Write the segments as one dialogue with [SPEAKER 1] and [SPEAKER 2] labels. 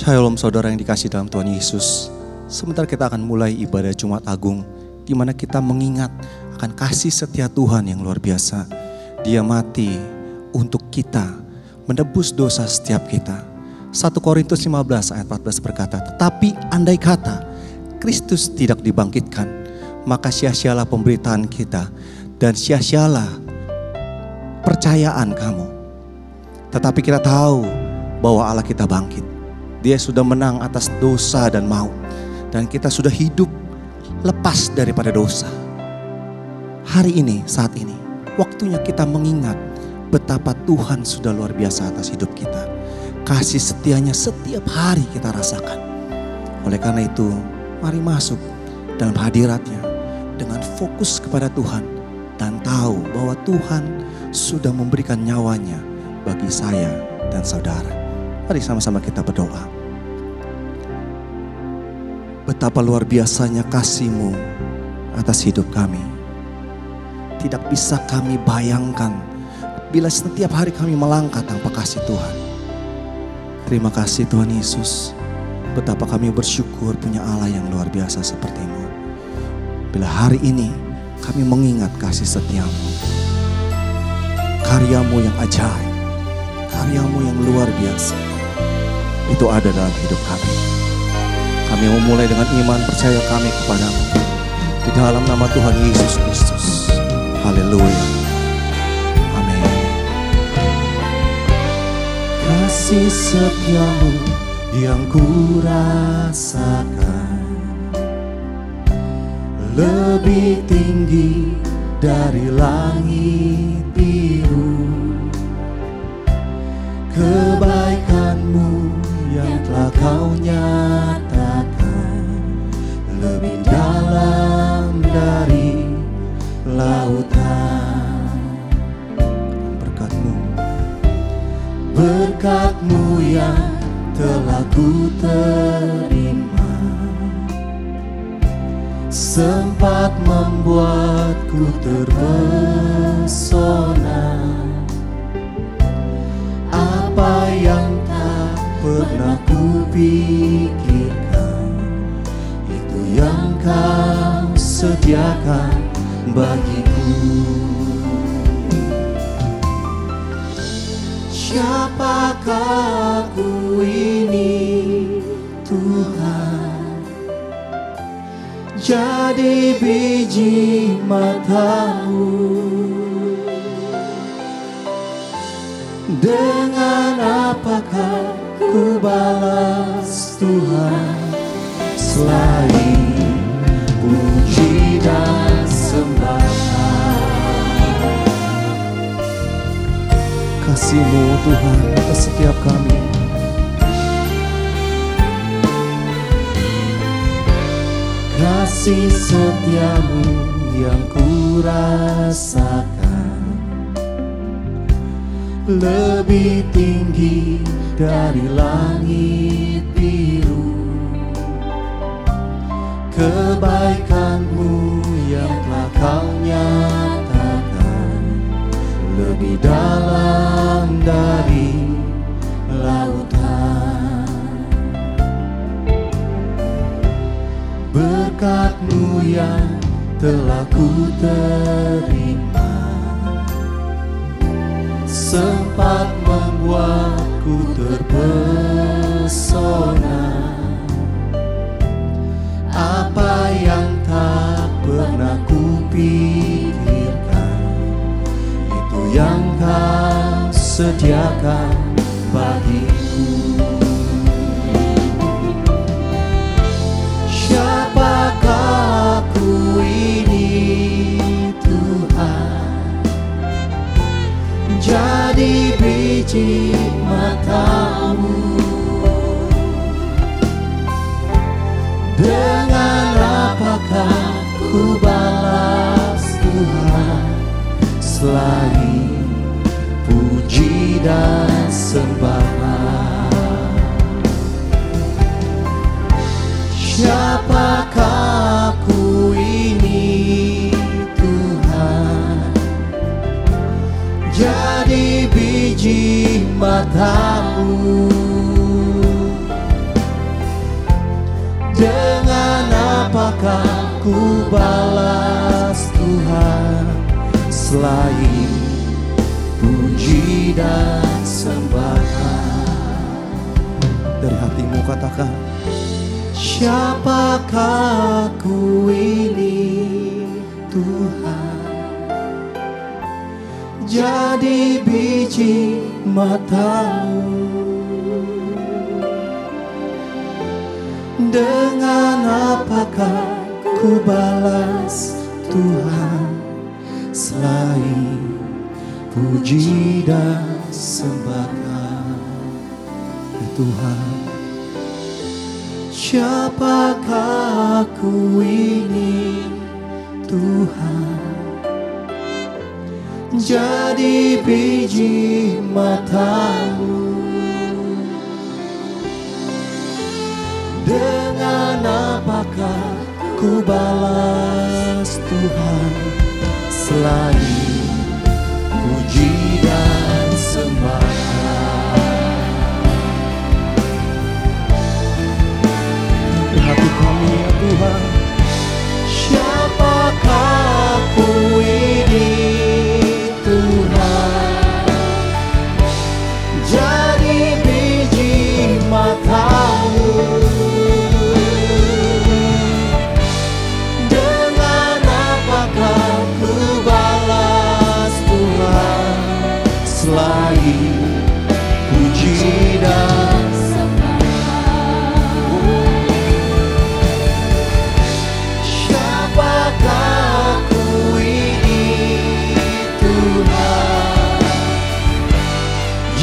[SPEAKER 1] Shalom saudara yang dikasih dalam Tuhan Yesus. Sebentar kita akan mulai ibadah Jumat Agung, di mana kita mengingat akan kasih setia Tuhan yang luar biasa. Dia mati untuk kita, menebus dosa setiap kita. 1 Korintus 15 ayat 14 berkata, tetapi andai kata Kristus tidak dibangkitkan, maka sia-sialah pemberitaan kita dan sia-sialah percayaan kamu. Tetapi kita tahu bahwa Allah kita bangkit. Dia sudah menang atas dosa dan maut. Dan kita sudah hidup lepas daripada dosa. Hari ini, saat ini, waktunya kita mengingat betapa Tuhan sudah luar biasa atas hidup kita. Kasih setianya setiap hari kita rasakan. Oleh karena itu, mari masuk dalam hadiratnya dengan fokus kepada Tuhan. Dan tahu bahwa Tuhan sudah memberikan nyawanya bagi saya dan saudara. Mari sama-sama kita berdoa. Betapa luar biasanya kasih-Mu atas hidup kami. Tidak bisa kami bayangkan bila setiap hari kami melangkah tanpa kasih Tuhan. Terima kasih Tuhan Yesus. Betapa kami bersyukur punya Allah yang luar biasa seperti-Mu. Bila hari ini kami mengingat kasih setia-Mu, karya-Mu yang ajaib, karya-Mu yang luar biasa, itu ada dalam hidup kami. Kami memulai dengan iman percaya kami kepadamu. Di dalam nama Tuhan Yesus Kristus. Haleluya. Amin. Kasih setiamu yang kurasakan lebih tinggi dari langit biru. Kebaikan-Mu yang telah Kau nyatakan lebih dalam dari lautan. Berkat-Mu yang telah ku terima sempat membuatku terpesona. Apa yang tak pernah ku pikirkan, itu yang Kau sediakan bagiku. Siapakah aku ini Tuhan? Jadi biji matamu. Dengan apakah ku balas Tuhan selain puji dan sembahan? Kasih-Mu Tuhan atas setiap kami. Kasih setia-Mu yang ku rasakan lebih tinggi dari langit biru. Kebaikan-Mu yang telah Kau nyatakan lebih dalam dari lautan. Berkat-Mu yang telah ku terima sempat membuatku terpesona. Apa yang tak pernah kupikirkan, itu yang Kau sediakan bagiku. Siapakah aku ini Tuhan? Jadi biji mata-Mu. Dengan apakah ku balas Tuhan selain puji dan sembahan? Siapakah aku ini Tuhan? Jadi biji mata-Mu. Dengan apakah ku balas Tuhan selain puji dan sembahan? Dari hatimu katakan, siapakah aku ini Tuhan? Jadi biji mata-Mu. Dengan apakah ku balas Tuhan selain puji dan sembahan? Ya Tuhan, siapakah aku ini Tuhan? Jadi biji mata-Mu. Dengan apakah ku balas Tuhan selain puji dan sembahan? Di hati kami ya Tuhan, siapakah aku ini Tuhan? Jadi biji mata-Mu. Selain puji dan sembahan, siapakah aku ini Tuhan?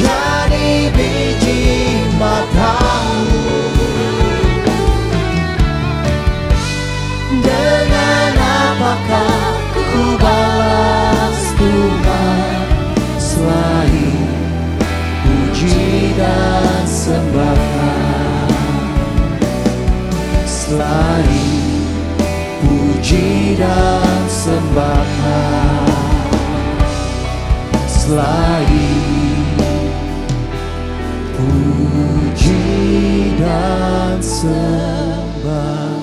[SPEAKER 1] Jadi biji mata-Mu. Dengan apakah ku balas Tuhan selain puji dan sembahan? Selain puji dan sembahan, selain puji dan sembahan.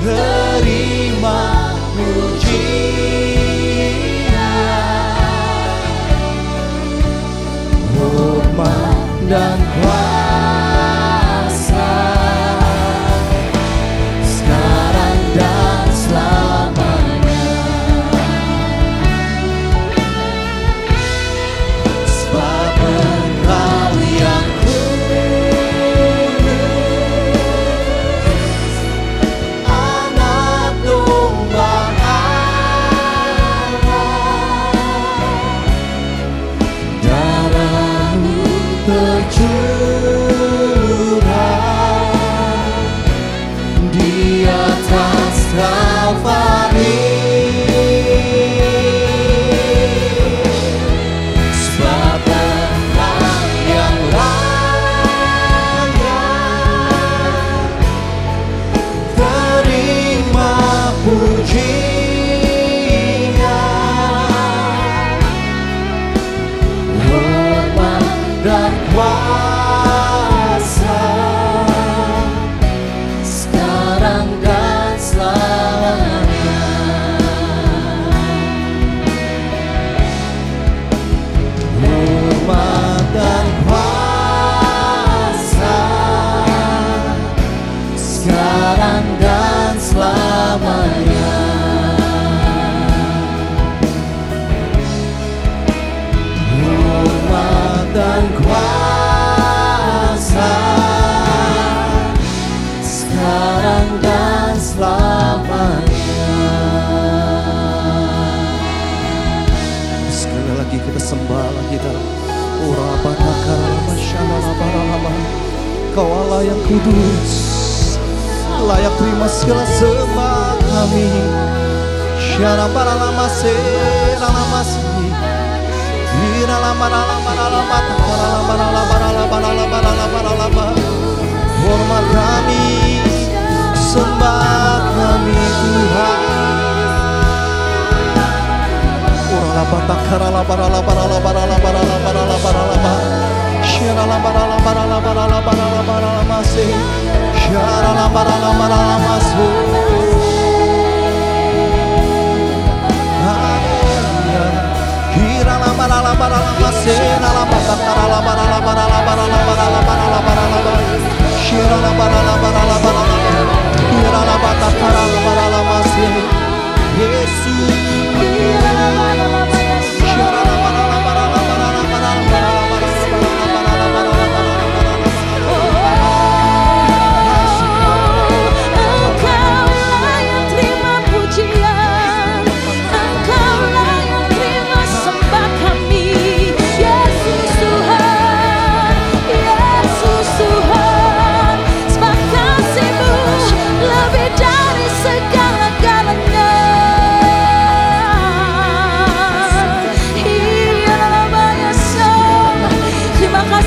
[SPEAKER 1] terima pujian, hormat dan kuasa sekarang dan selamanya. Sebab Engkau yang anak domba Allah, darah-Mu tercurah di atas Kalvari. Sebab Engkau yang layak terima pujian, hormat dan kuasa sekarang dan selamanya. Hormat dan kuasa sekarang dan selamanya. Hormat dan kuasa sekarang dan selamanya. Sekali lagi kita sembah lagi dalam Kau Allah yang kudus, layak terima segala sembah kami. Syara para lama se lama si ira lama hormat kami, sembah kami Tuhan. Ora patakara la para syara la para mase syara la para masu. Hira la para mase la patakara la para syara la para hira la patakara la para mase Yesus.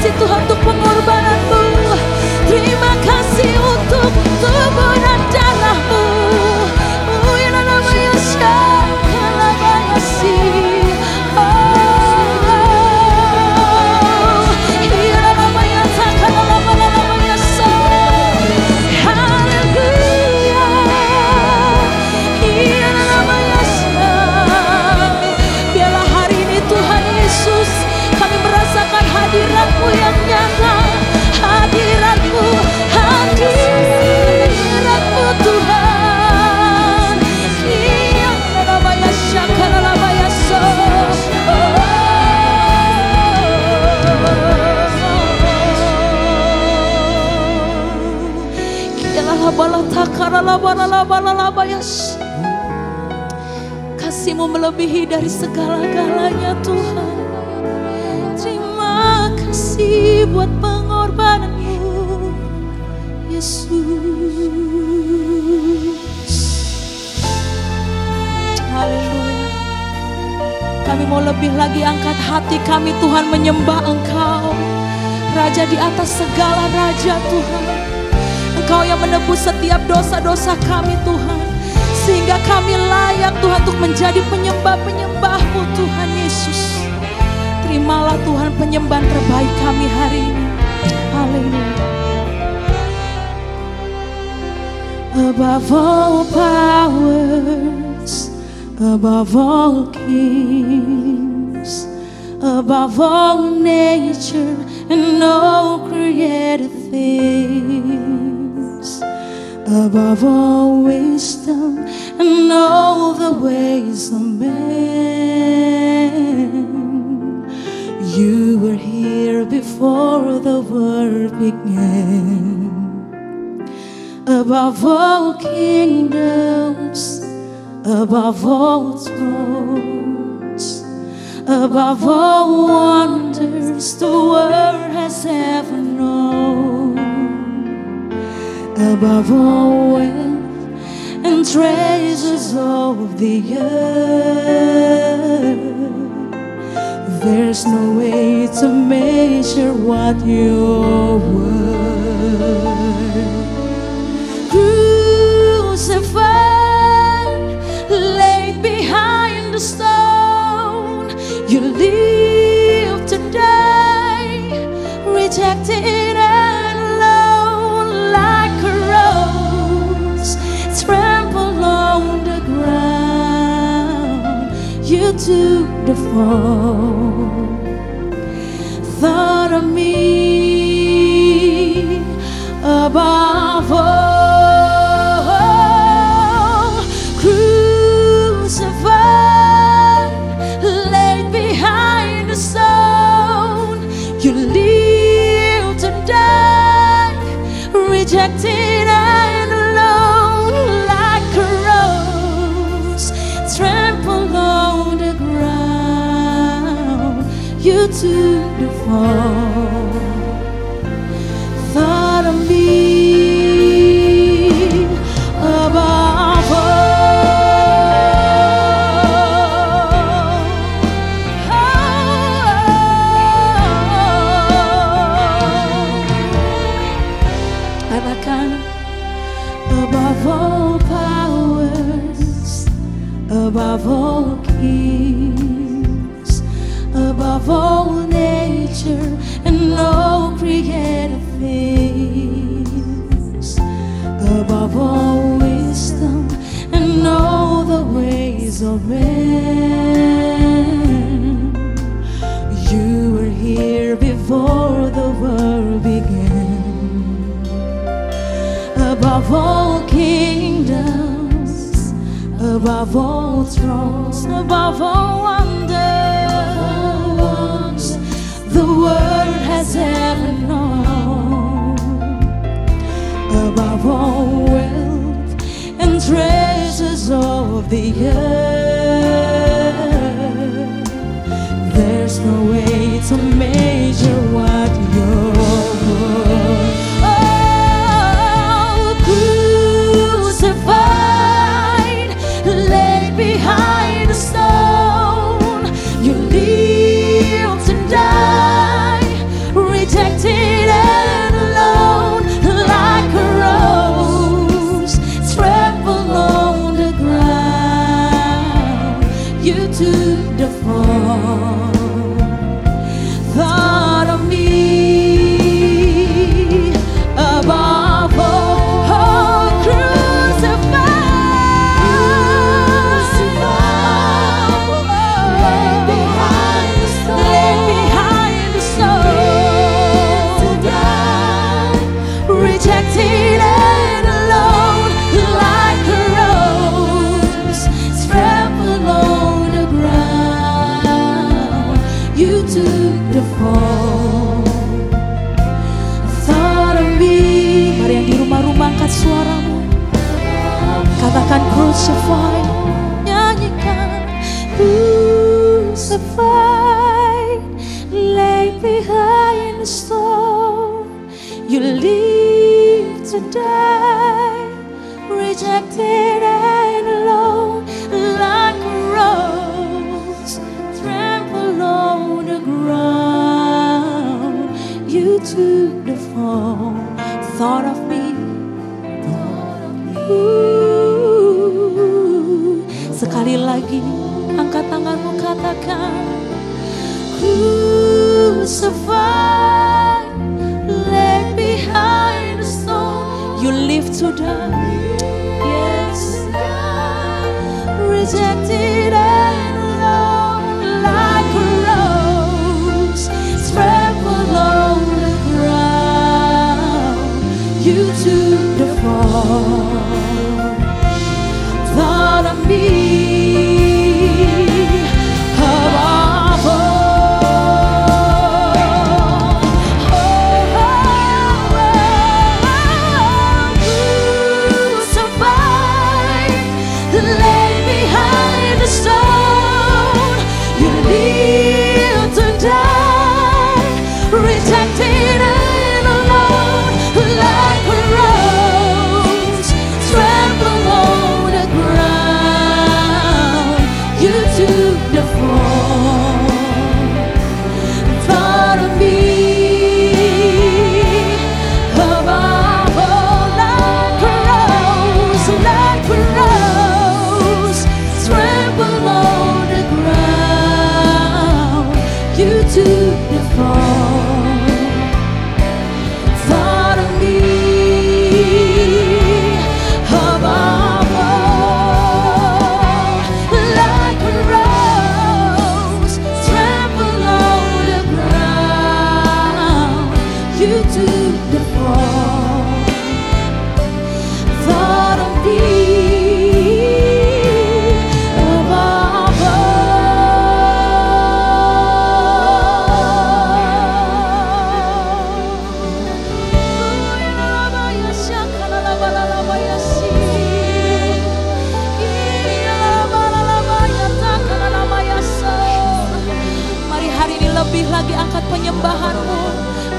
[SPEAKER 2] Tuhan untuk pengorbanan-Mu, terima kasih untuk tubuh dan darah-Mu. Ya namanya namanya sih. Ya namanya takkan namanya haleluya. Ya namanya biarlah hari ini Tuhan Yesus kami merasakan hadirat-Mu yang nyata, hadirat-Mu Tuhan. Yang namanya syakara namanya kasih-Mu melebihi dari segala-galanya Tuhan. Terima kasih buat pengorbanan-Mu Yesus. Haleluya. Kami mau lebih lagi angkat hati kami Tuhan, menyembah Engkau, Raja di atas segala raja Tuhan. Engkau yang menebus setiap dosa-dosa kami Tuhan, sehingga kami layak Tuhan untuk menjadi penyembah-penyembah-Mu Tuhan Yesus. Terimalah Tuhan penyembahan terbaik kami hari ini. Haleluya. above all powers, above all kings, above all nature and all created things, above all wisdom and all the ways of man. You were here before the world began. Above all kingdoms, above all thrones, above all wonders the world has ever known, above all wealth and treasures of the earth, there's no way to measure what you're worth. Crucified, laid behind the stone, you live to die, rejected and alone, like a rose trampled on the ground. You took the fall, thought of me above all. Rejected and alone, like a rose trampled on the ground. You took the fall, thought of me above all. Above all powers, above all kings, above all nature and all created things, above all wisdom and all the ways of man. You were here before the world began. Above all kingdoms, above all thrones, above all wonders the world has ever known, above all wealth and treasures of the earth, there's no way to measure what you're worth. Crucified, laid behind a stone, you live to die, rejected and alone, like a rose trampled on the ground. You took the fall, thought of me above all. Rejected and alone, like a rose trampled on the ground. You took the fall, thought of me. Mari yang di rumah-rumah angkat suaramu, katakan crucified, nyanyikan crucified, laid behind the stone, you live to die, rejected and alone, like a rose trampled on the ground. You took the fall, thought of me. Sekali lagi, angkat tanganmu, katakan crucified, laid behind the stone. You live to die, rejected and alone, like a rose trampled on the ground. You took the fall, thought of me.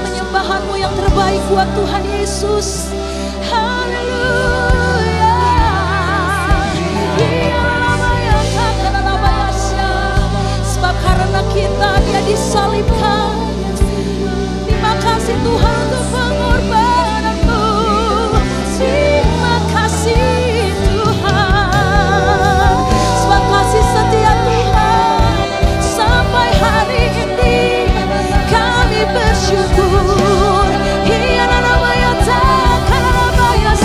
[SPEAKER 2] Penyembahanmu yang terbaik buat Tuhan Yesus. Haleluya. Sebab karena kita Dia disalibkan. Terima kasih Tuhan untuk pengorbananmu. Terima kasih Tuhan. Sebab kasih setia Tuhan sampai hari ini kami bersyukur. Hiana namanya takkan namanya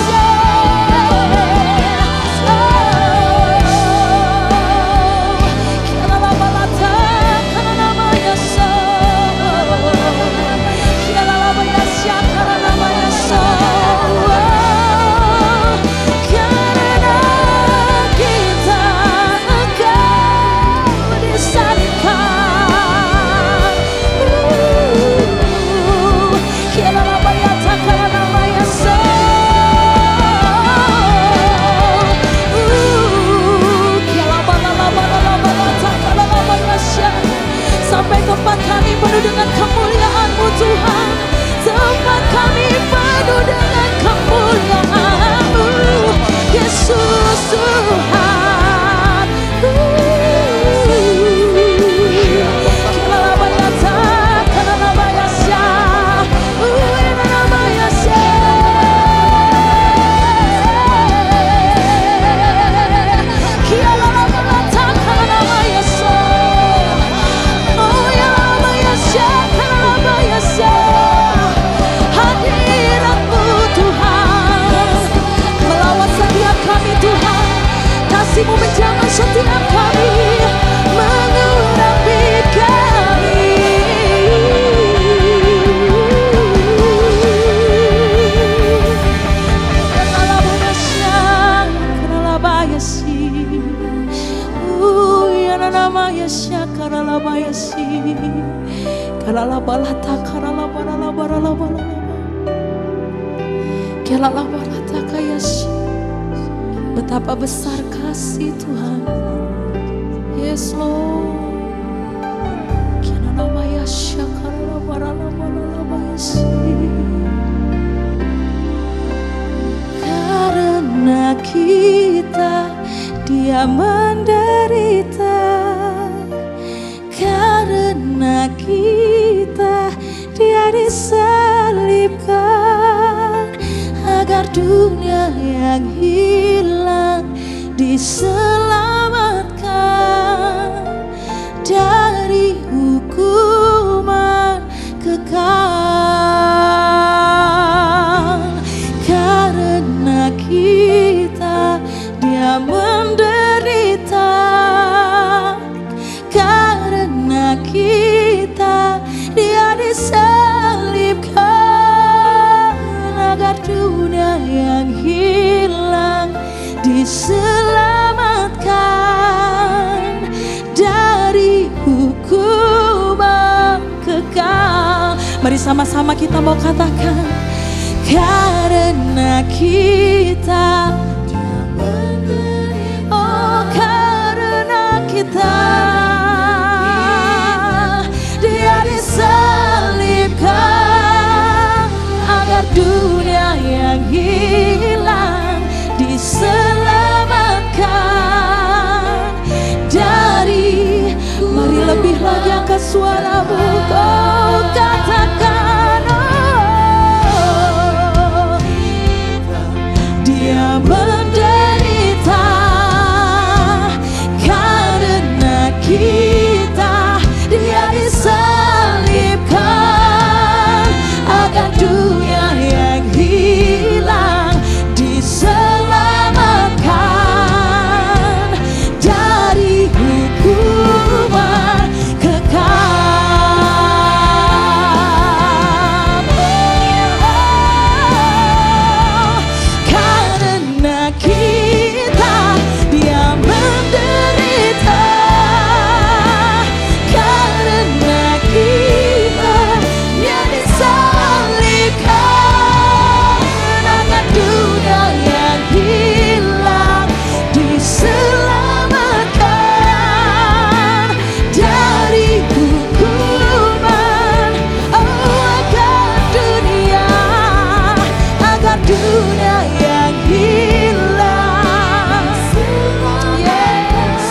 [SPEAKER 2] sampai tempat kami penuh dengan kemuliaan-Mu Tuhan. Tempat kami penuh dengan kemuliaan-Mu Yesus Tuhan. Kasih-Mu menjamah setiap kami, mengurapi kami. Betapa besar kasih Tuhan. Yes Lord. Karena kita Dia menderita, karena kita Dia disalibkan, agar dunia yang hilang diselamatkan dari hukuman kekal. Karena kita Dia menderita, diselamatkan dari hukuman kekal. Mari sama-sama kita mau katakan, karena kita, oh karena kita, Dia disalibkan agar dunia yang hilang diselamatkan dari. Mari lebih lagi angkat suaramu, kau katakan, oh Dia menderita karena kita, Dia disalibkan agar dunia yang hilang diselamatkan dari hukuman kekal. Karena kita, Dia menderita karena kita, Dia disalibkan agar dunia yang hilang diselamatkan dari hukuman. Oh agar dunia yang hilang, yes,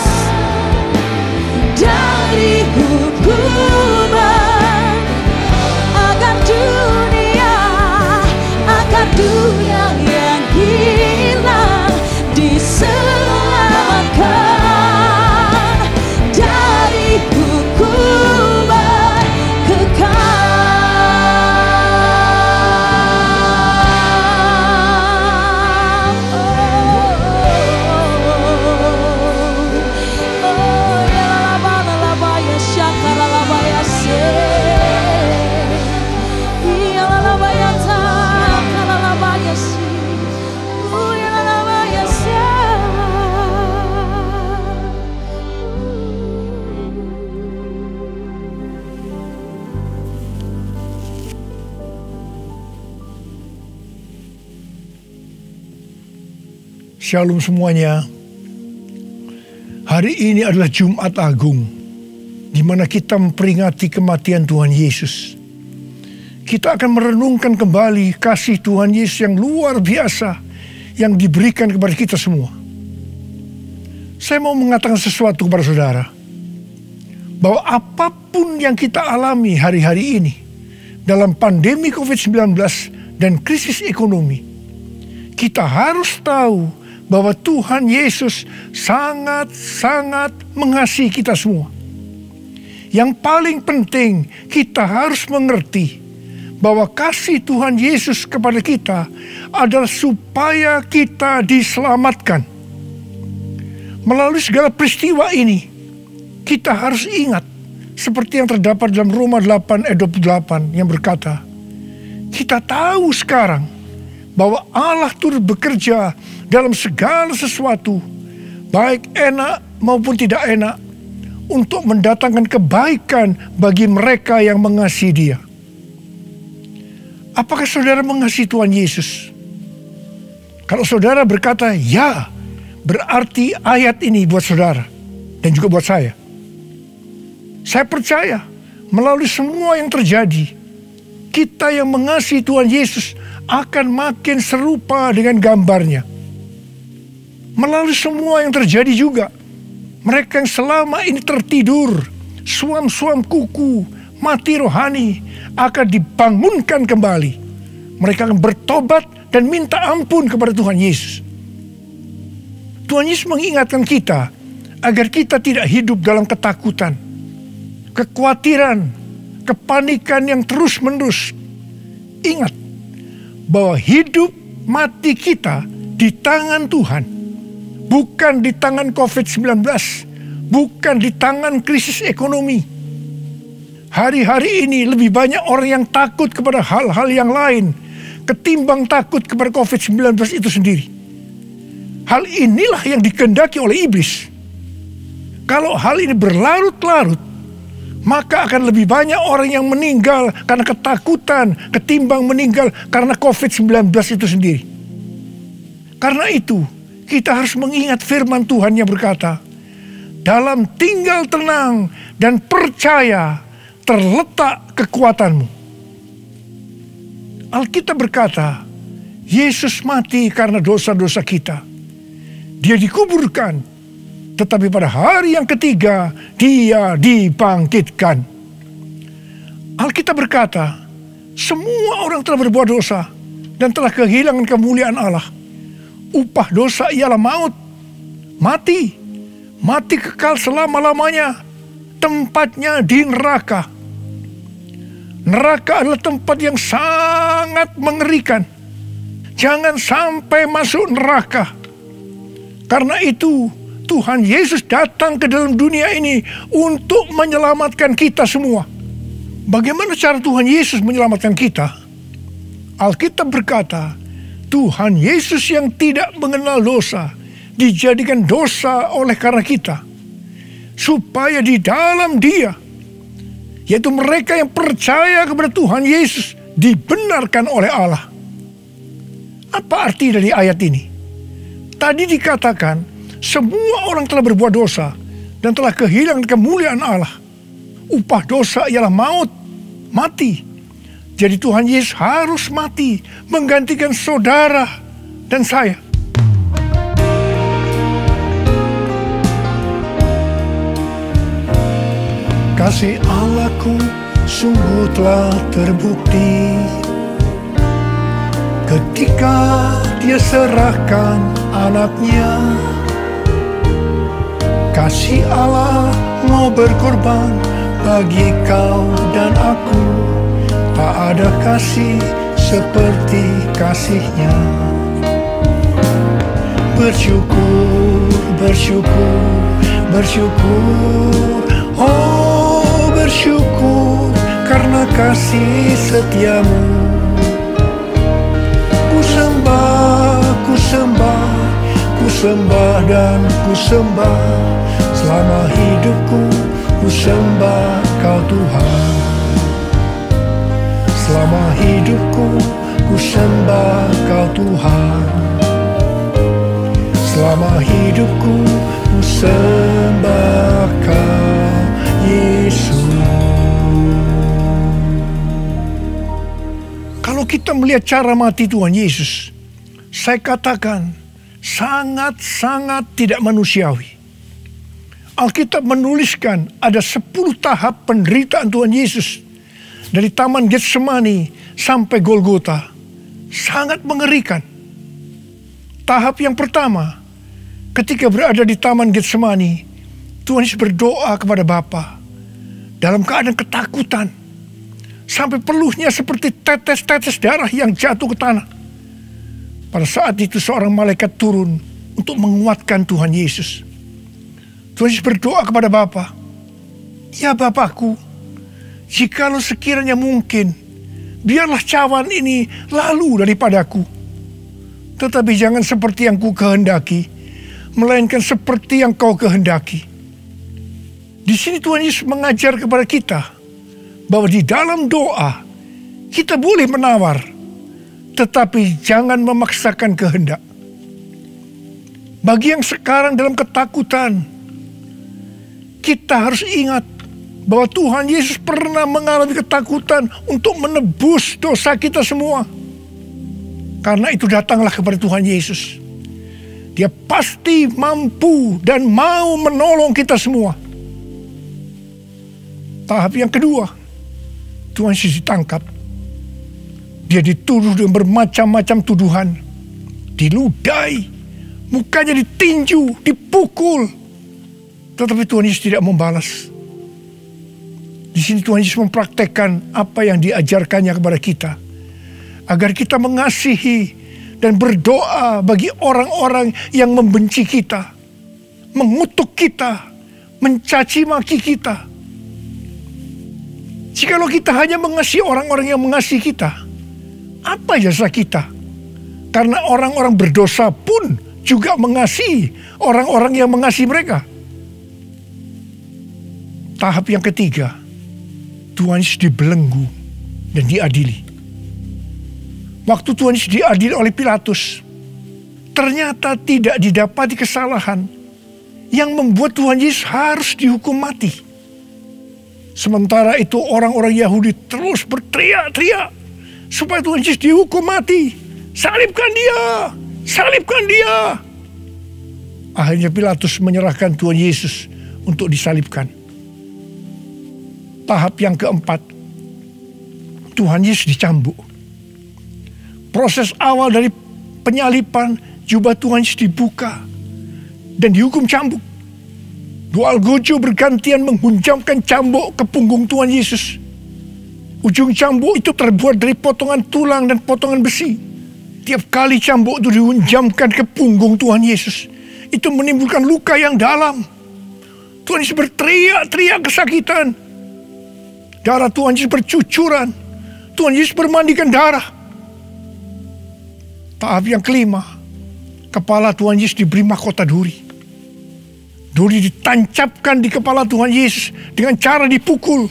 [SPEAKER 2] dari hukuman. Agar dunia yang hilang diselamatkan dari hukuman kekal. Oh ya la ya syakara la ya se. Ya la ya ta la ya si. Oh ya la ya se.
[SPEAKER 3] Shalom semuanya. Hari ini adalah Jumat Agung, di mana kita memperingati kematian Tuhan Yesus. Kita akan merenungkan kembali kasih Tuhan Yesus yang luar biasa yang diberikan kepada kita semua. Saya mau mengatakan sesuatu kepada saudara, bahwa apapun yang kita alami hari-hari ini dalam pandemi COVID-19 dan krisis ekonomi, kita harus tahu bahwa Tuhan Yesus sangat-sangat mengasihi kita semua. Yang paling penting, kita harus mengerti bahwa kasih Tuhan Yesus kepada kita adalah supaya kita diselamatkan. Melalui segala peristiwa ini, kita harus ingat seperti yang terdapat dalam Roma 8 ayat 28 yang berkata, kita tahu sekarang bahwa Allah turut bekerja dalam segala sesuatu, baik enak maupun tidak enak, untuk mendatangkan kebaikan bagi mereka yang mengasihi Dia. Apakah saudara mengasihi Tuhan Yesus? Kalau saudara berkata ya, berarti ayat ini buat saudara dan juga buat saya. Saya percaya melalui semua yang terjadi, kita yang mengasihi Tuhan Yesus akan makin serupa dengan gambarnya. Melalui semua yang terjadi juga, mereka yang selama ini tertidur, suam-suam kuku, mati rohani, akan dibangunkan kembali. Mereka akan bertobat dan minta ampun kepada Tuhan Yesus. Tuhan Yesus mengingatkan kita agar kita tidak hidup dalam ketakutan, kekhawatiran, kepanikan yang terus-menerus. Ingat bahwa hidup mati kita di tangan Tuhan, bukan di tangan COVID-19, bukan di tangan krisis ekonomi. Hari-hari ini lebih banyak orang yang takut kepada hal-hal yang lain ketimbang takut kepada COVID-19 itu sendiri. hal inilah yang dikehendaki oleh iblis. Kalau hal ini berlarut-larut, maka akan lebih banyak orang yang meninggal karena ketakutan ketimbang meninggal karena COVID-19 itu sendiri. Karena itu, kita harus mengingat firman Tuhan yang berkata, dalam tinggal tenang dan percaya terletak kekuatanmu. Alkitab berkata, Yesus mati karena dosa-dosa kita. Dia dikuburkan, tetapi pada hari yang ketiga, dia dibangkitkan. Alkitab berkata, semua orang telah berbuat dosa dan telah kehilangan kemuliaan Allah. Upah dosa ialah maut, mati kekal selama-lamanya, tempatnya di neraka. Neraka adalah tempat yang sangat mengerikan. Jangan sampai masuk neraka. Karena itu, Tuhan Yesus datang ke dalam dunia ini untuk menyelamatkan kita semua. Bagaimana cara Tuhan Yesus menyelamatkan kita? Alkitab berkata, Tuhan Yesus yang tidak mengenal dosa dijadikan dosa oleh karena kita, supaya di dalam Dia, yaitu mereka yang percaya kepada Tuhan Yesus, dibenarkan oleh Allah. Apa arti dari ayat ini? Tadi dikatakan, semua orang telah berbuat dosa dan telah kehilangan kemuliaan Allah. Upah dosa ialah maut, mati. Jadi Tuhan Yesus harus mati, menggantikan saudara dan saya. Kasih Allahku sungguh telah terbukti ketika Dia serahkan anaknya. Kasih Allah mau berkorban bagi kau dan aku. Tak ada kasih seperti kasih-Nya. Bersyukur, bersyukur, bersyukur. Oh, bersyukur karena kasih setiamu. Ku sembah, ku sembah, ku sembah dan ku sembah. Selama hidupku ku sembah kau Tuhan. Selama hidupku ku sembah kau Tuhan. Selama hidupku ku sembah kau Yesus. Kalau kita melihat cara mati Tuhan Yesus, saya katakan sangat-sangat tidak manusiawi. Alkitab menuliskan ada 10 tahap penderitaan Tuhan Yesus. Dari Taman Getsemani sampai Golgota. Sangat mengerikan. Tahap yang pertama, ketika berada di Taman Getsemani, Tuhan Yesus berdoa kepada Bapa dalam keadaan ketakutan. Sampai peluhnya seperti tetes-tetes darah yang jatuh ke tanah. Pada saat itu seorang malaikat turun untuk menguatkan Tuhan Yesus. Tuhan Yesus berdoa kepada Bapa, ya Bapakku, jikalau sekiranya mungkin, biarlah cawan ini lalu daripadaku. Tetapi jangan seperti yang ku kehendaki, melainkan seperti yang kau kehendaki. Di sini Tuhan Yesus mengajar kepada kita bahwa di dalam doa kita boleh menawar, tetapi jangan memaksakan kehendak. Bagi yang sekarang dalam ketakutan, kita harus ingat bahwa Tuhan Yesus pernah mengalami ketakutan untuk menebus dosa kita semua. Karena itu datanglah kepada Tuhan Yesus. Dia pasti mampu dan mau menolong kita semua. Tahap yang kedua, Tuhan Yesus ditangkap. Dia dituduh dengan bermacam-macam tuduhan. Diludahi, mukanya ditinju, dipukul. Tetapi Tuhan Yesus tidak membalas. Di sini Tuhan Yesus mempraktekkan apa yang diajarkannya kepada kita. Agar kita mengasihi dan berdoa bagi orang-orang yang membenci kita. Mengutuk kita, mencaci maki kita. Jikalau kita hanya mengasihi orang-orang yang mengasihi kita, apa jasa kita? Karena orang-orang berdosa pun juga mengasihi orang-orang yang mengasihi mereka. Tahap yang ketiga, Tuhan Yesus dibelenggu dan diadili. Waktu Tuhan Yesus diadili oleh Pilatus, ternyata tidak didapati kesalahan yang membuat Tuhan Yesus harus dihukum mati. Sementara itu orang-orang Yahudi terus berteriak-teriak supaya Tuhan Yesus dihukum mati. Salibkan dia! Salibkan dia! Akhirnya Pilatus menyerahkan Tuhan Yesus untuk disalibkan. Tahap yang keempat, Tuhan Yesus dicambuk. Proses awal dari penyaliban, jubah Tuhan Yesus dibuka dan dihukum cambuk. Dua algojo bergantian menghunjamkan cambuk ke punggung Tuhan Yesus. Ujung cambuk itu terbuat dari potongan tulang dan potongan besi. Tiap kali cambuk itu dihunjamkan ke punggung Tuhan Yesus, itu menimbulkan luka yang dalam. Tuhan Yesus berteriak-teriak kesakitan. Darah Tuhan Yesus bercucuran. Tuhan Yesus bermandikan darah. Tahap yang kelima, kepala Tuhan Yesus diberi mahkota duri. Duri ditancapkan di kepala Tuhan Yesus dengan cara dipukul.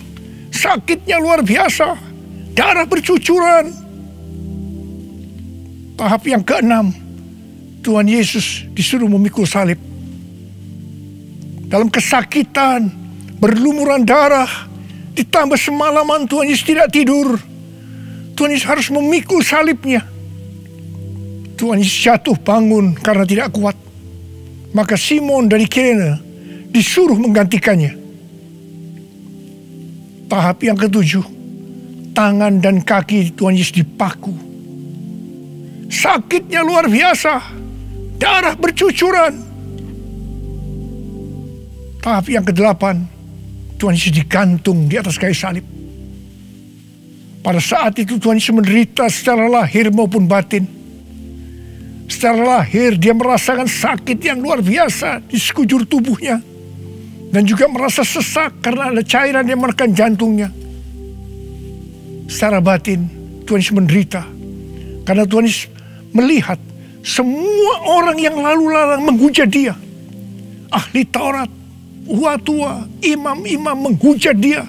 [SPEAKER 3] Sakitnya luar biasa. Darah bercucuran. Tahap yang keenam, Tuhan Yesus disuruh memikul salib. Dalam kesakitan, berlumuran darah, ditambah semalaman Tuhan Yesus tidak tidur. Tuhan Yesus harus memikul salibnya. Tuhan Yesus jatuh bangun karena tidak kuat. Maka Simon dari Kirene disuruh menggantikannya. Tahap yang ketujuh, tangan dan kaki Tuhan Yesus dipaku. Sakitnya luar biasa, darah bercucuran. Tahap yang kedelapan, Tuhan Yesus digantung di atas kayu salib. Pada saat itu Tuhan Yesus menderita secara lahir maupun batin. Secara lahir dia merasakan sakit yang luar biasa di sekujur tubuhnya. Dan juga merasa sesak karena ada cairan yang menekan jantungnya. Secara batin Tuhan Yesus menderita karena Tuhan Yesus melihat semua orang yang lalu lalang menghujat dia. Ahli Taurat, tua, imam-imam menghujat dia.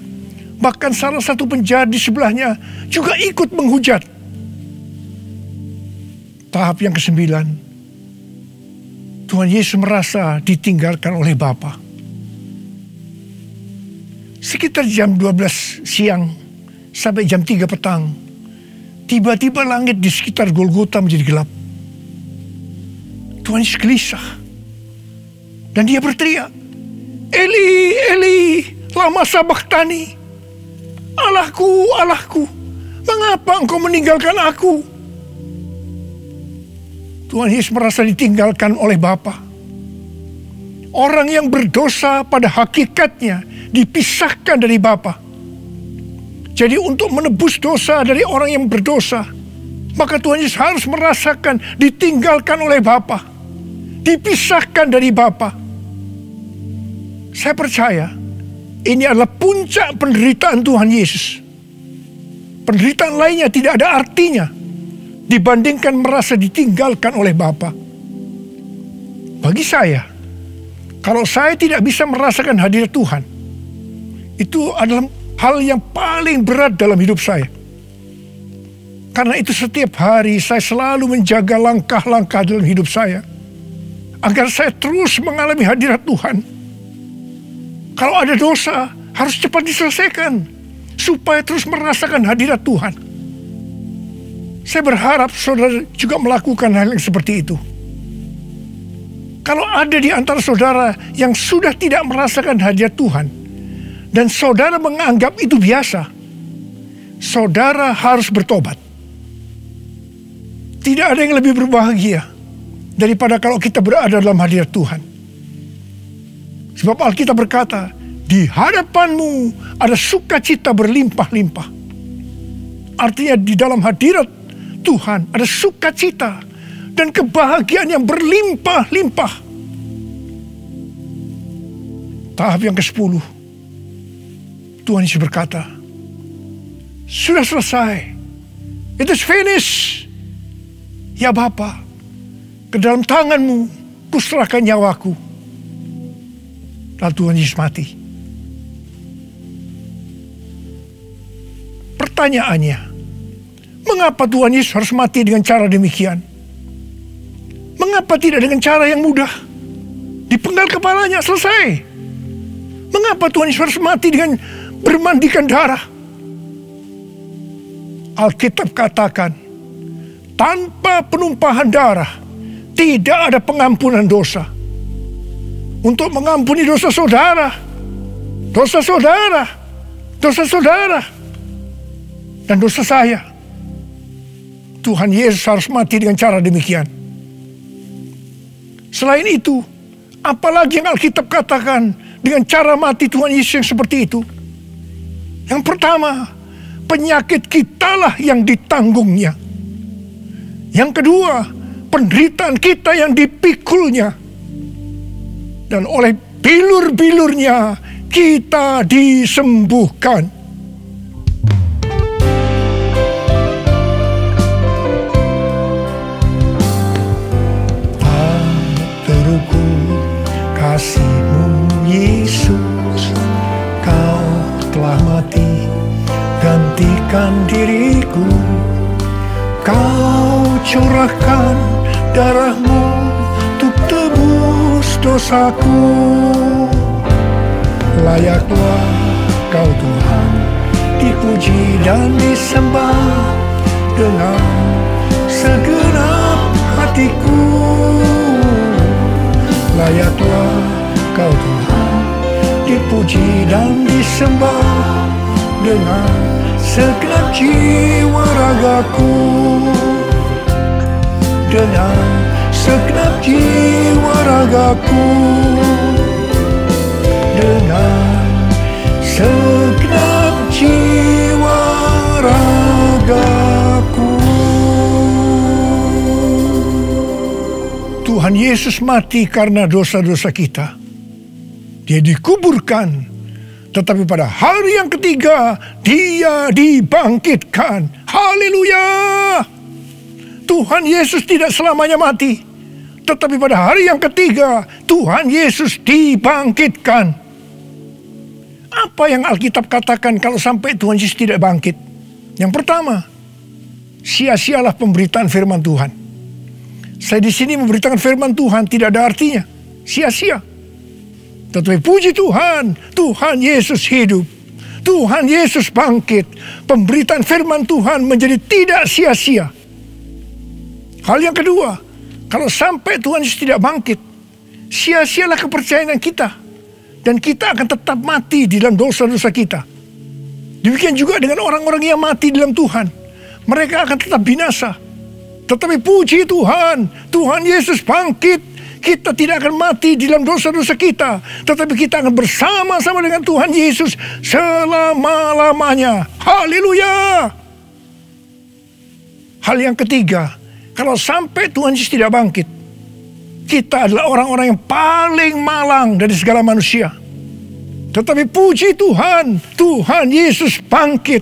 [SPEAKER 3] Bahkan salah satu penjahat di sebelahnya juga ikut menghujat. Tahap yang kesembilan, Tuhan Yesus merasa ditinggalkan oleh Bapa. Sekitar jam 12 siang sampai jam 3 petang, tiba-tiba langit di sekitar Golgota menjadi gelap. Tuhan Yesus gelisah. Dan dia berteriak, Eli, Eli, lama sabachthani. Allahku, Allahku, mengapa engkau meninggalkan aku? Tuhan Yesus merasa ditinggalkan oleh Bapa. Orang yang berdosa pada hakikatnya dipisahkan dari Bapa. Jadi untuk menebus dosa dari orang yang berdosa, maka Tuhan Yesus harus merasakan ditinggalkan oleh Bapa, dipisahkan dari Bapa. Saya percaya ini adalah puncak penderitaan Tuhan Yesus. Penderitaan lainnya tidak ada artinya dibandingkan merasa ditinggalkan oleh Bapa. Bagi saya, kalau saya tidak bisa merasakan hadirat Tuhan, itu adalah hal yang paling berat dalam hidup saya. Karena itu setiap hari saya selalu menjaga langkah-langkah dalam hidup saya, agar saya terus mengalami hadirat Tuhan. Kalau ada dosa, harus cepat diselesaikan, supaya terus merasakan hadirat Tuhan. Saya berharap saudara juga melakukan hal yang seperti itu. Kalau ada di antara saudara yang sudah tidak merasakan hadirat Tuhan, dan saudara menganggap itu biasa, saudara harus bertobat. Tidak ada yang lebih berbahagia daripada kalau kita berada dalam hadirat Tuhan. Sebab Alkitab berkata, di hadapanmu ada sukacita berlimpah-limpah. Artinya di dalam hadirat Tuhan ada sukacita dan kebahagiaan yang berlimpah-limpah. Tahap yang ke-10, Tuhan Yesus berkata, sudah selesai. It is finished. Ya Bapa, ke dalam tangan-Mu, kuserahkan nyawaku. Lalu Tuhan Yesus mati. Pertanyaannya, mengapa Tuhan Yesus harus mati dengan cara demikian? Mengapa tidak dengan cara yang mudah? Dipenggal kepalanya, selesai. Mengapa Tuhan Yesus harus mati dengan bermandikan darah? Alkitab katakan, tanpa penumpahan darah, tidak ada pengampunan dosa. Untuk mengampuni dosa saudara, dan dosa saya, Tuhan Yesus harus mati dengan cara demikian. Selain itu, apalagi yang Alkitab katakan dengan cara mati Tuhan Yesus yang seperti itu? Yang pertama, penyakit kitalah yang ditanggungnya. Yang kedua, penderitaan kita yang dipikulnya. Dan oleh bilur-bilurnya kita disembuhkan. Terukur kasih-Mu Yesus, Kau telah mati gantikan diriku. Kau curahkan darah-Mu untuk tebus dosaku. Layaklah Kau Tuhan dipuji dan disembah dengan segenap hatiku. Layaklah Kau Tuhan dipuji dan disembah dengan segenap jiwa ragaku. Dengan segenap jiwa ragaku. Dengan segenap jiwa ragaku. Tuhan Yesus mati karena dosa-dosa kita. Dia dikuburkan, tetapi pada hari yang ketiga Dia dibangkitkan. Haleluya! Tuhan Yesus tidak selamanya mati, tetapi pada hari yang ketiga Tuhan Yesus dibangkitkan. Apa yang Alkitab katakan kalau sampai Tuhan Yesus tidak bangkit? Yang pertama, sia-sialah pemberitaan firman Tuhan. Saya di sini memberitakan firman Tuhan tidak ada artinya, sia-sia. Tetapi puji Tuhan, Tuhan Yesus hidup. Tuhan Yesus bangkit. Pemberitaan firman Tuhan menjadi tidak sia-sia. Hal yang kedua, kalau sampai Tuhan Yesus tidak bangkit, sia-sialah kepercayaan kita. Dan kita akan tetap mati di dalam dosa-dosa kita. Demikian juga dengan orang-orang yang mati di dalam Tuhan. Mereka akan tetap binasa. Tetapi puji Tuhan, Tuhan Yesus bangkit. Kita tidak akan mati di dalam dosa-dosa kita, tetapi kita akan bersama-sama dengan Tuhan Yesus selama-lamanya. Haleluya! Hal yang ketiga, kalau sampai Tuhan Yesus tidak bangkit, kita adalah orang-orang yang paling malang dari segala manusia. Tetapi puji Tuhan, Tuhan Yesus bangkit.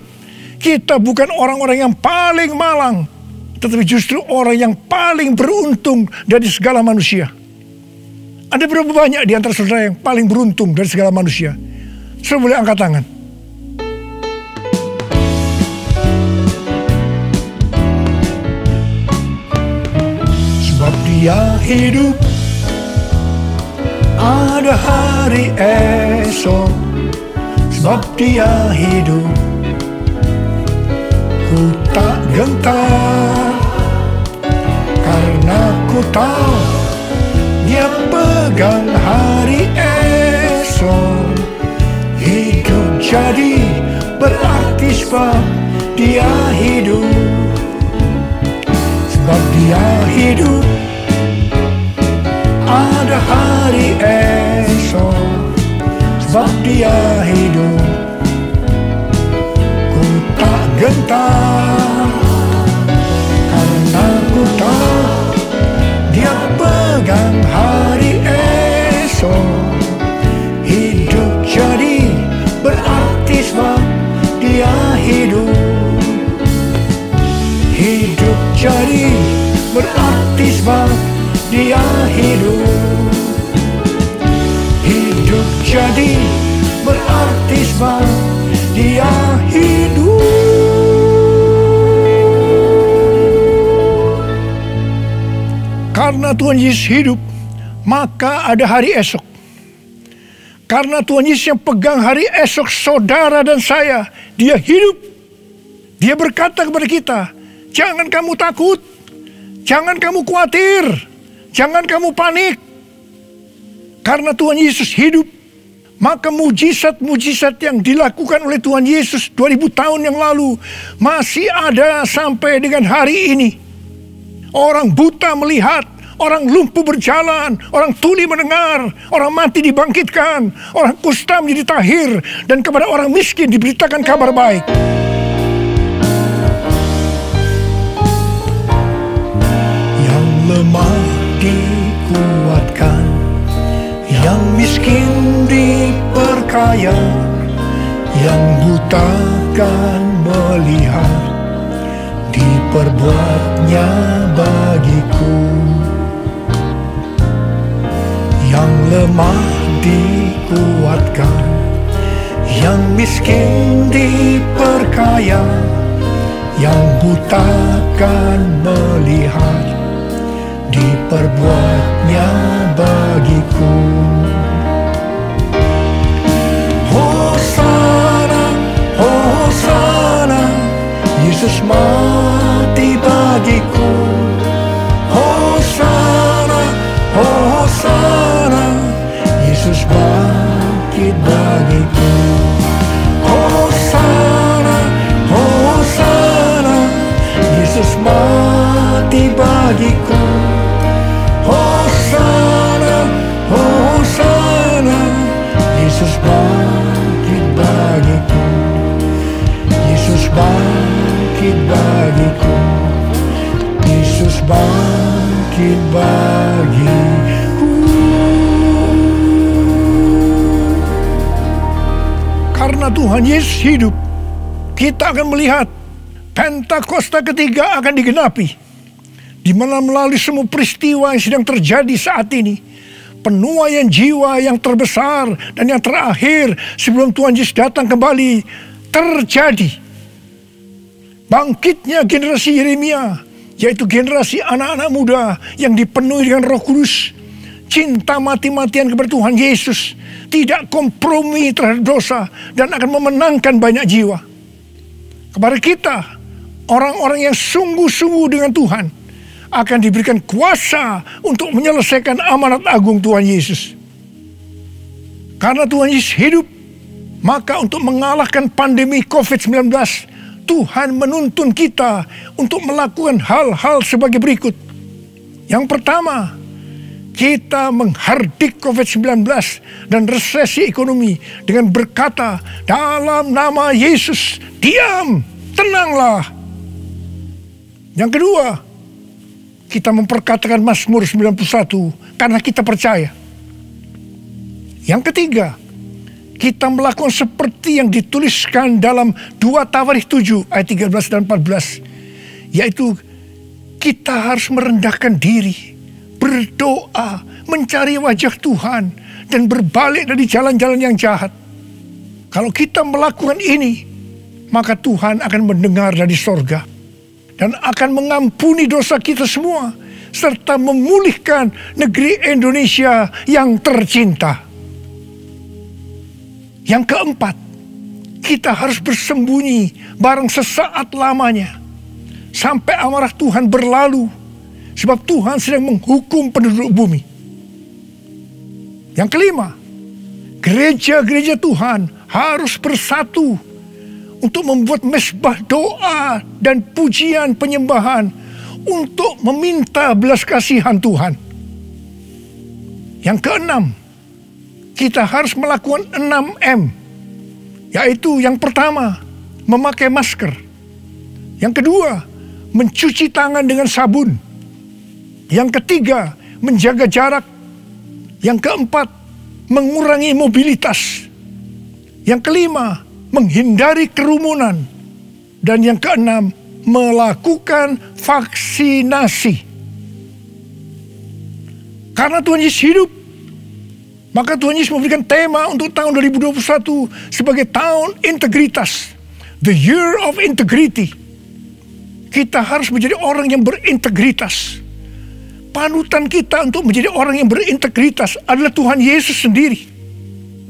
[SPEAKER 3] Kita bukan orang-orang yang paling malang, tetapi justru orang yang paling beruntung dari segala manusia. Ada berapa banyak di antara saudara yang paling beruntung dari segala manusia? Saudara boleh angkat tangan. Sebab Dia hidup, ada hari esok. Sebab Dia hidup, ku tak gentar, karena ku tahu Dia pegang hari esok. Hidup jadi berarti sebab Dia hidup. Sebab Dia hidup, ada hari esok. Sebab Dia hidup, ku tak gentar, karena ku tahu Dia pegang hari esok. Hidup jadi berarti sebab Dia hidup. Hidup jadi berarti sebab terjadi, berarti sebab Dia hidup. Karena Tuhan Yesus hidup, maka ada hari esok. Karena Tuhan Yesus yang pegang hari esok saudara dan saya, Dia hidup. Dia berkata kepada kita, jangan kamu takut, jangan kamu khawatir, jangan kamu panik. Karena Tuhan Yesus hidup, maka mujizat-mujizat yang dilakukan oleh Tuhan Yesus 2000 tahun yang lalu masih ada sampai dengan hari ini. Orang buta melihat, orang lumpuh berjalan, orang tuli mendengar, orang mati dibangkitkan, orang kusta menjadi tahir, dan kepada orang miskin diberitakan kabar baik. Yang lemah dikuatkan, yang miskin diperkaya, yang buta kan melihat, diperbuatnya bagiku. Yang lemah dikuatkan, yang miskin diperkaya, yang buta kan melihat, diperbuatnya bagiku. Hosana, Hosana, Yesus mati bagiku. Hosana, Hosana, Yesus bangkit bagiku. Hosana, Hosana, Yesus mati bagiku. Hosana, Hosana, Yesus bangkit bagiku. Yesus bangkit bagiku. Yesus bangkit bagiku. Karena Tuhan Yesus hidup, kita akan melihat Pentakosta ketiga akan digenapi, di mana melalui semua peristiwa yang sedang terjadi saat ini, penuaian jiwa yang terbesar dan yang terakhir sebelum Tuhan Yesus datang kembali terjadi. Bangkitnya generasi Yeremia, yaitu generasi anak-anak muda yang dipenuhi dengan Roh Kudus, cinta mati-matian kepada Tuhan Yesus, tidak kompromi terhadap dosa, dan akan memenangkan banyak jiwa. Kepada kita, orang-orang yang sungguh-sungguh dengan Tuhan, akan diberikan kuasa untuk menyelesaikan amanat agung Tuhan Yesus. Karena Tuhan Yesus hidup, maka untuk mengalahkan pandemi COVID-19, Tuhan menuntun kita untuk melakukan hal-hal sebagai berikut. Yang pertama, kita menghardik COVID-19 dan resesi ekonomi dengan berkata, dalam nama Yesus, diam, tenanglah. Yang kedua, kita memperkatakan Mazmur 91 karena kita percaya. Yang ketiga, kita melakukan seperti yang dituliskan dalam 2 Tawarikh 7 ayat 13 dan 14. Yaitu kita harus merendahkan diri, berdoa, mencari wajah Tuhan, dan berbalik dari jalan-jalan yang jahat. Kalau kita melakukan ini, maka Tuhan akan mendengar dari sorga dan akan mengampuni dosa kita semua, serta memulihkan negeri Indonesia yang tercinta. Yang keempat, kita harus bersembunyi barang sesaat lamanya, sampai amarah Tuhan berlalu, sebab Tuhan sedang menghukum penduduk bumi. Yang kelima, gereja-gereja Tuhan harus bersatu untuk membuat mezbah doa dan pujian penyembahan untuk meminta belas kasihan Tuhan. Yang keenam, kita harus melakukan 6M, yaitu yang pertama, memakai masker. Yang kedua, mencuci tangan dengan sabun. Yang ketiga, menjaga jarak. Yang keempat, mengurangi mobilitas. Yang kelima, menghindari kerumunan. Dan yang keenam, melakukan vaksinasi. Karena Tuhan Yesus hidup, Maka Tuhan Yesus memberikan tema untuk tahun 2021 sebagai tahun integritas. The year of integrity. Kita harus menjadi orang yang berintegritas. Panutan kita untuk menjadi orang yang berintegritas adalah Tuhan Yesus sendiri.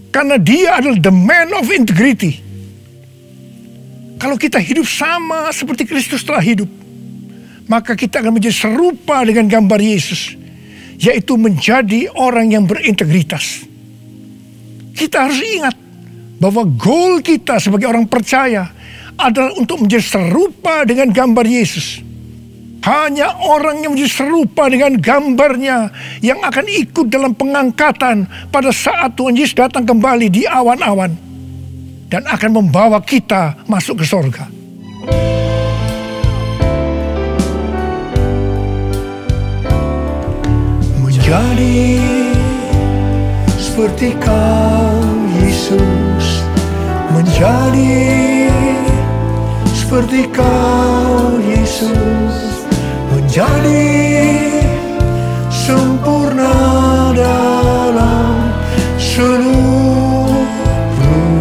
[SPEAKER 3] Karena dia adalah the man of integrity. Kalau kita hidup sama seperti Kristus telah hidup, maka kita akan menjadi serupa dengan gambar Yesus, yaitu menjadi orang yang berintegritas. Kita harus ingat bahwa goal kita sebagai orang percaya adalah untuk menjadi serupa dengan gambar Yesus. Hanya orang yang menjadi serupa dengan gambarnya yang akan ikut dalam pengangkatan pada saat Tuhan Yesus datang kembali di awan-awan dan akan membawa kita masuk ke sorga. Menjadi seperti Kau Yesus, menjadi seperti Kau Yesus, menjadi sempurna dalam seluruh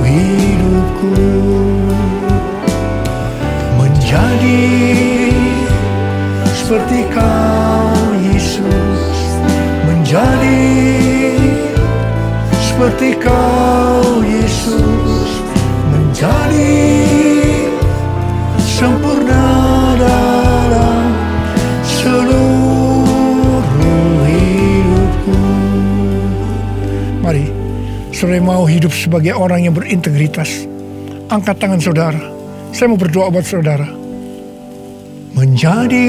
[SPEAKER 3] hidupku, menjadi seperti Kau Yesus, menjadi seperti Kau Yesus, menjadi sempurna dalam seluruh hidupku. Mari, saudara mau hidup sebagai orang yang berintegritas, angkat tangan saudara. Saya mau berdoa buat saudara. Menjadi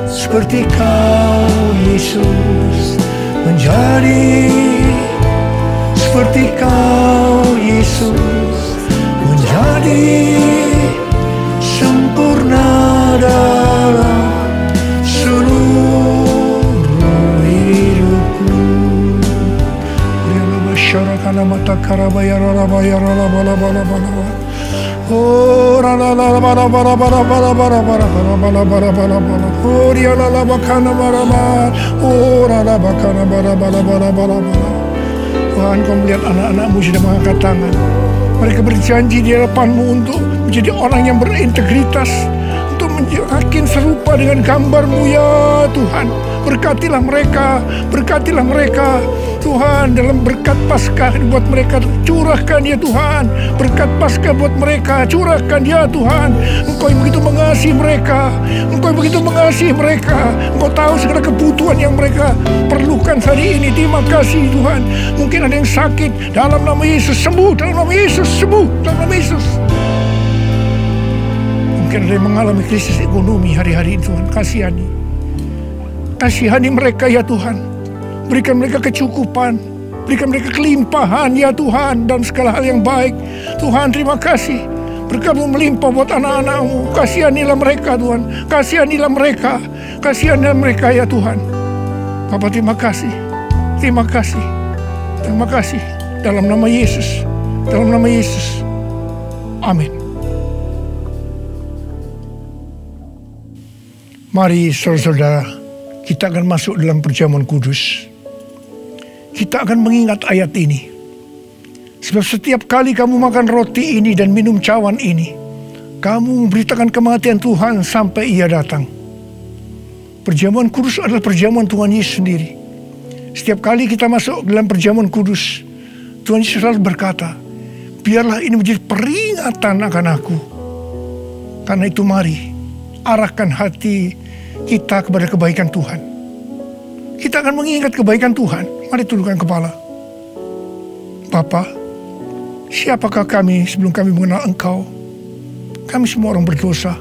[SPEAKER 3] seperti Kau Yesus, menjadi seperti Kau Yesus, menjadi sempurna dalam seluruh hidupku. Syarakana mata karabaya rarabaya rarabalabalabalaba. Oh rarabalabalabalabalabalabalabalabalabalabalabala. Oh rialalabakana baraba. Oh rarabakana balabalabalabalabala. Tuhan, Kau melihat anak-anak-Mu sudah mengangkat tangan. Mereka berjanji di hadapan-Mu untuk menjadi orang yang berintegritas, untuk makin serupa dengan gambar-Mu ya Tuhan. Berkatilah mereka Tuhan, dalam berkat Paskah buat mereka curahkan ya Tuhan. Berkat Paskah buat mereka curahkan ya Tuhan. Engkau yang begitu mengasihi mereka, Engkau yang begitu mengasihi mereka. Engkau tahu segala kebutuhan yang mereka perlukan hari ini. Terima kasih Tuhan. Mungkin ada yang sakit, dalam nama Yesus sembuh, dalam nama Yesus sembuh, dalam nama Yesus. Mungkin ada yang mengalami krisis ekonomi hari-hari ini Tuhan. Kasihani mereka ya Tuhan. Berikan mereka kecukupan, berikan mereka kelimpahan ya Tuhan, dan segala hal yang baik. Tuhan, terima kasih. Berkat-Mu melimpah buat anak-anak-Mu. Kasihanilah mereka Tuhan, kasihanilah mereka ya Tuhan. Bapa, terima kasih. Dalam nama Yesus, amin. Mari saudara-saudara, kita akan masuk dalam perjamuan kudus. Kita akan mengingat ayat ini. Sebab setiap kali kamu makan roti ini dan minum cawan ini, kamu memberitakan kematian Tuhan sampai Ia datang. Perjamuan kudus adalah perjamuan Tuhan Yesus sendiri. Setiap kali kita masuk dalam perjamuan kudus, Tuhan Yesus selalu berkata, biarlah ini menjadi peringatan akan aku. Karena itu mari, arahkan hati kita kepada kebaikan Tuhan. Kita akan mengingat kebaikan Tuhan. Mari tundukkan kepala. Bapa, siapakah kami sebelum kami mengenal Engkau? Kami semua orang berdosa.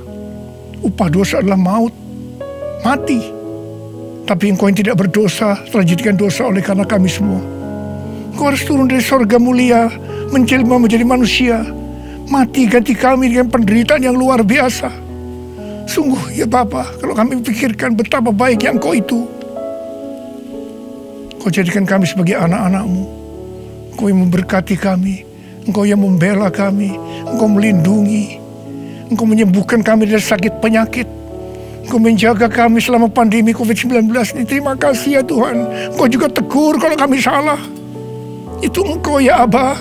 [SPEAKER 3] Upah dosa adalah maut, mati. Tapi Engkau yang tidak berdosa telah dijadikan dosa oleh karena kami semua. Engkau harus turun dari sorga mulia, menjelma menjadi manusia, mati ganti kami dengan penderitaan yang luar biasa. Sungguh ya Bapa, kalau kami pikirkan betapa baiknya Engkau itu. Engkau jadikan kami sebagai anak-anak-Mu. Engkau yang memberkati kami, Engkau yang membela kami, Engkau melindungi, Engkau menyembuhkan kami dari sakit penyakit. Engkau menjaga kami selama pandemi COVID-19 ini. Terima kasih ya Tuhan. Engkau juga tegur kalau kami salah. Itu Engkau ya Abah.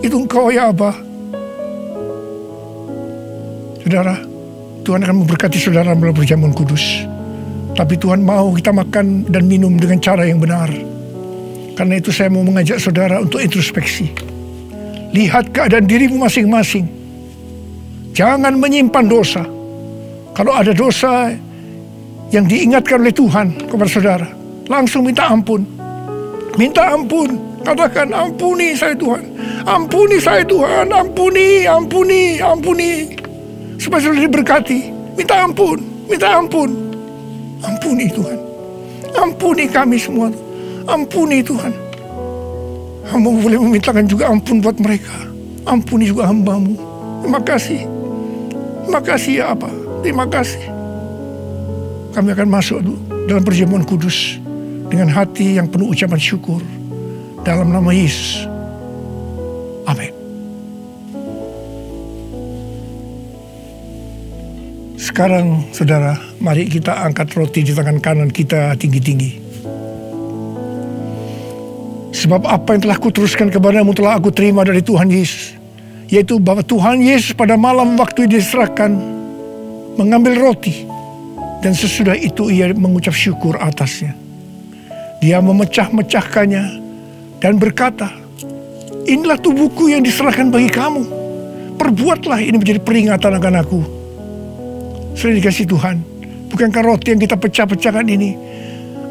[SPEAKER 3] Itu Engkau ya Abah. Saudara, Tuhan akan memberkati saudara melalui perjamuan kudus. Tapi Tuhan mau kita makan dan minum dengan cara yang benar. Karena itu saya mau mengajak saudara untuk introspeksi. Lihat keadaan dirimu masing-masing. Jangan menyimpan dosa. Kalau ada dosa yang diingatkan oleh Tuhan kepada saudara, langsung minta ampun. Minta ampun. Katakan, ampuni saya Tuhan. Ampuni saya Tuhan. Ampuni, ampuni, ampuni. Supaya saudara diberkati. Minta ampun. Minta ampun. Ampuni Tuhan. Ampuni kami semua. Ampuni Tuhan. Hamba boleh memintakan juga ampun buat mereka. Ampuni juga hamba-Mu. Terima kasih. Terima kasih ya Abah. Terima kasih. Kami akan masuk dalam perjamuan kudus dengan hati yang penuh ucapan syukur. Dalam nama Yesus. Amin. Sekarang saudara, mari kita angkat roti di tangan kanan kita tinggi-tinggi. Sebab apa yang telah kuteruskan kepadamu telah aku terima dari Tuhan Yesus. Yaitu bahwa Tuhan Yesus pada malam waktu diserahkan mengambil roti. Dan sesudah itu ia mengucap syukur atasnya. Dia memecah-mecahkannya dan berkata, inilah tubuhku yang diserahkan bagi kamu. Perbuatlah ini menjadi peringatan akan aku. Sudah dikasih Tuhan, bukankah roti yang kita pecah-pecahkan ini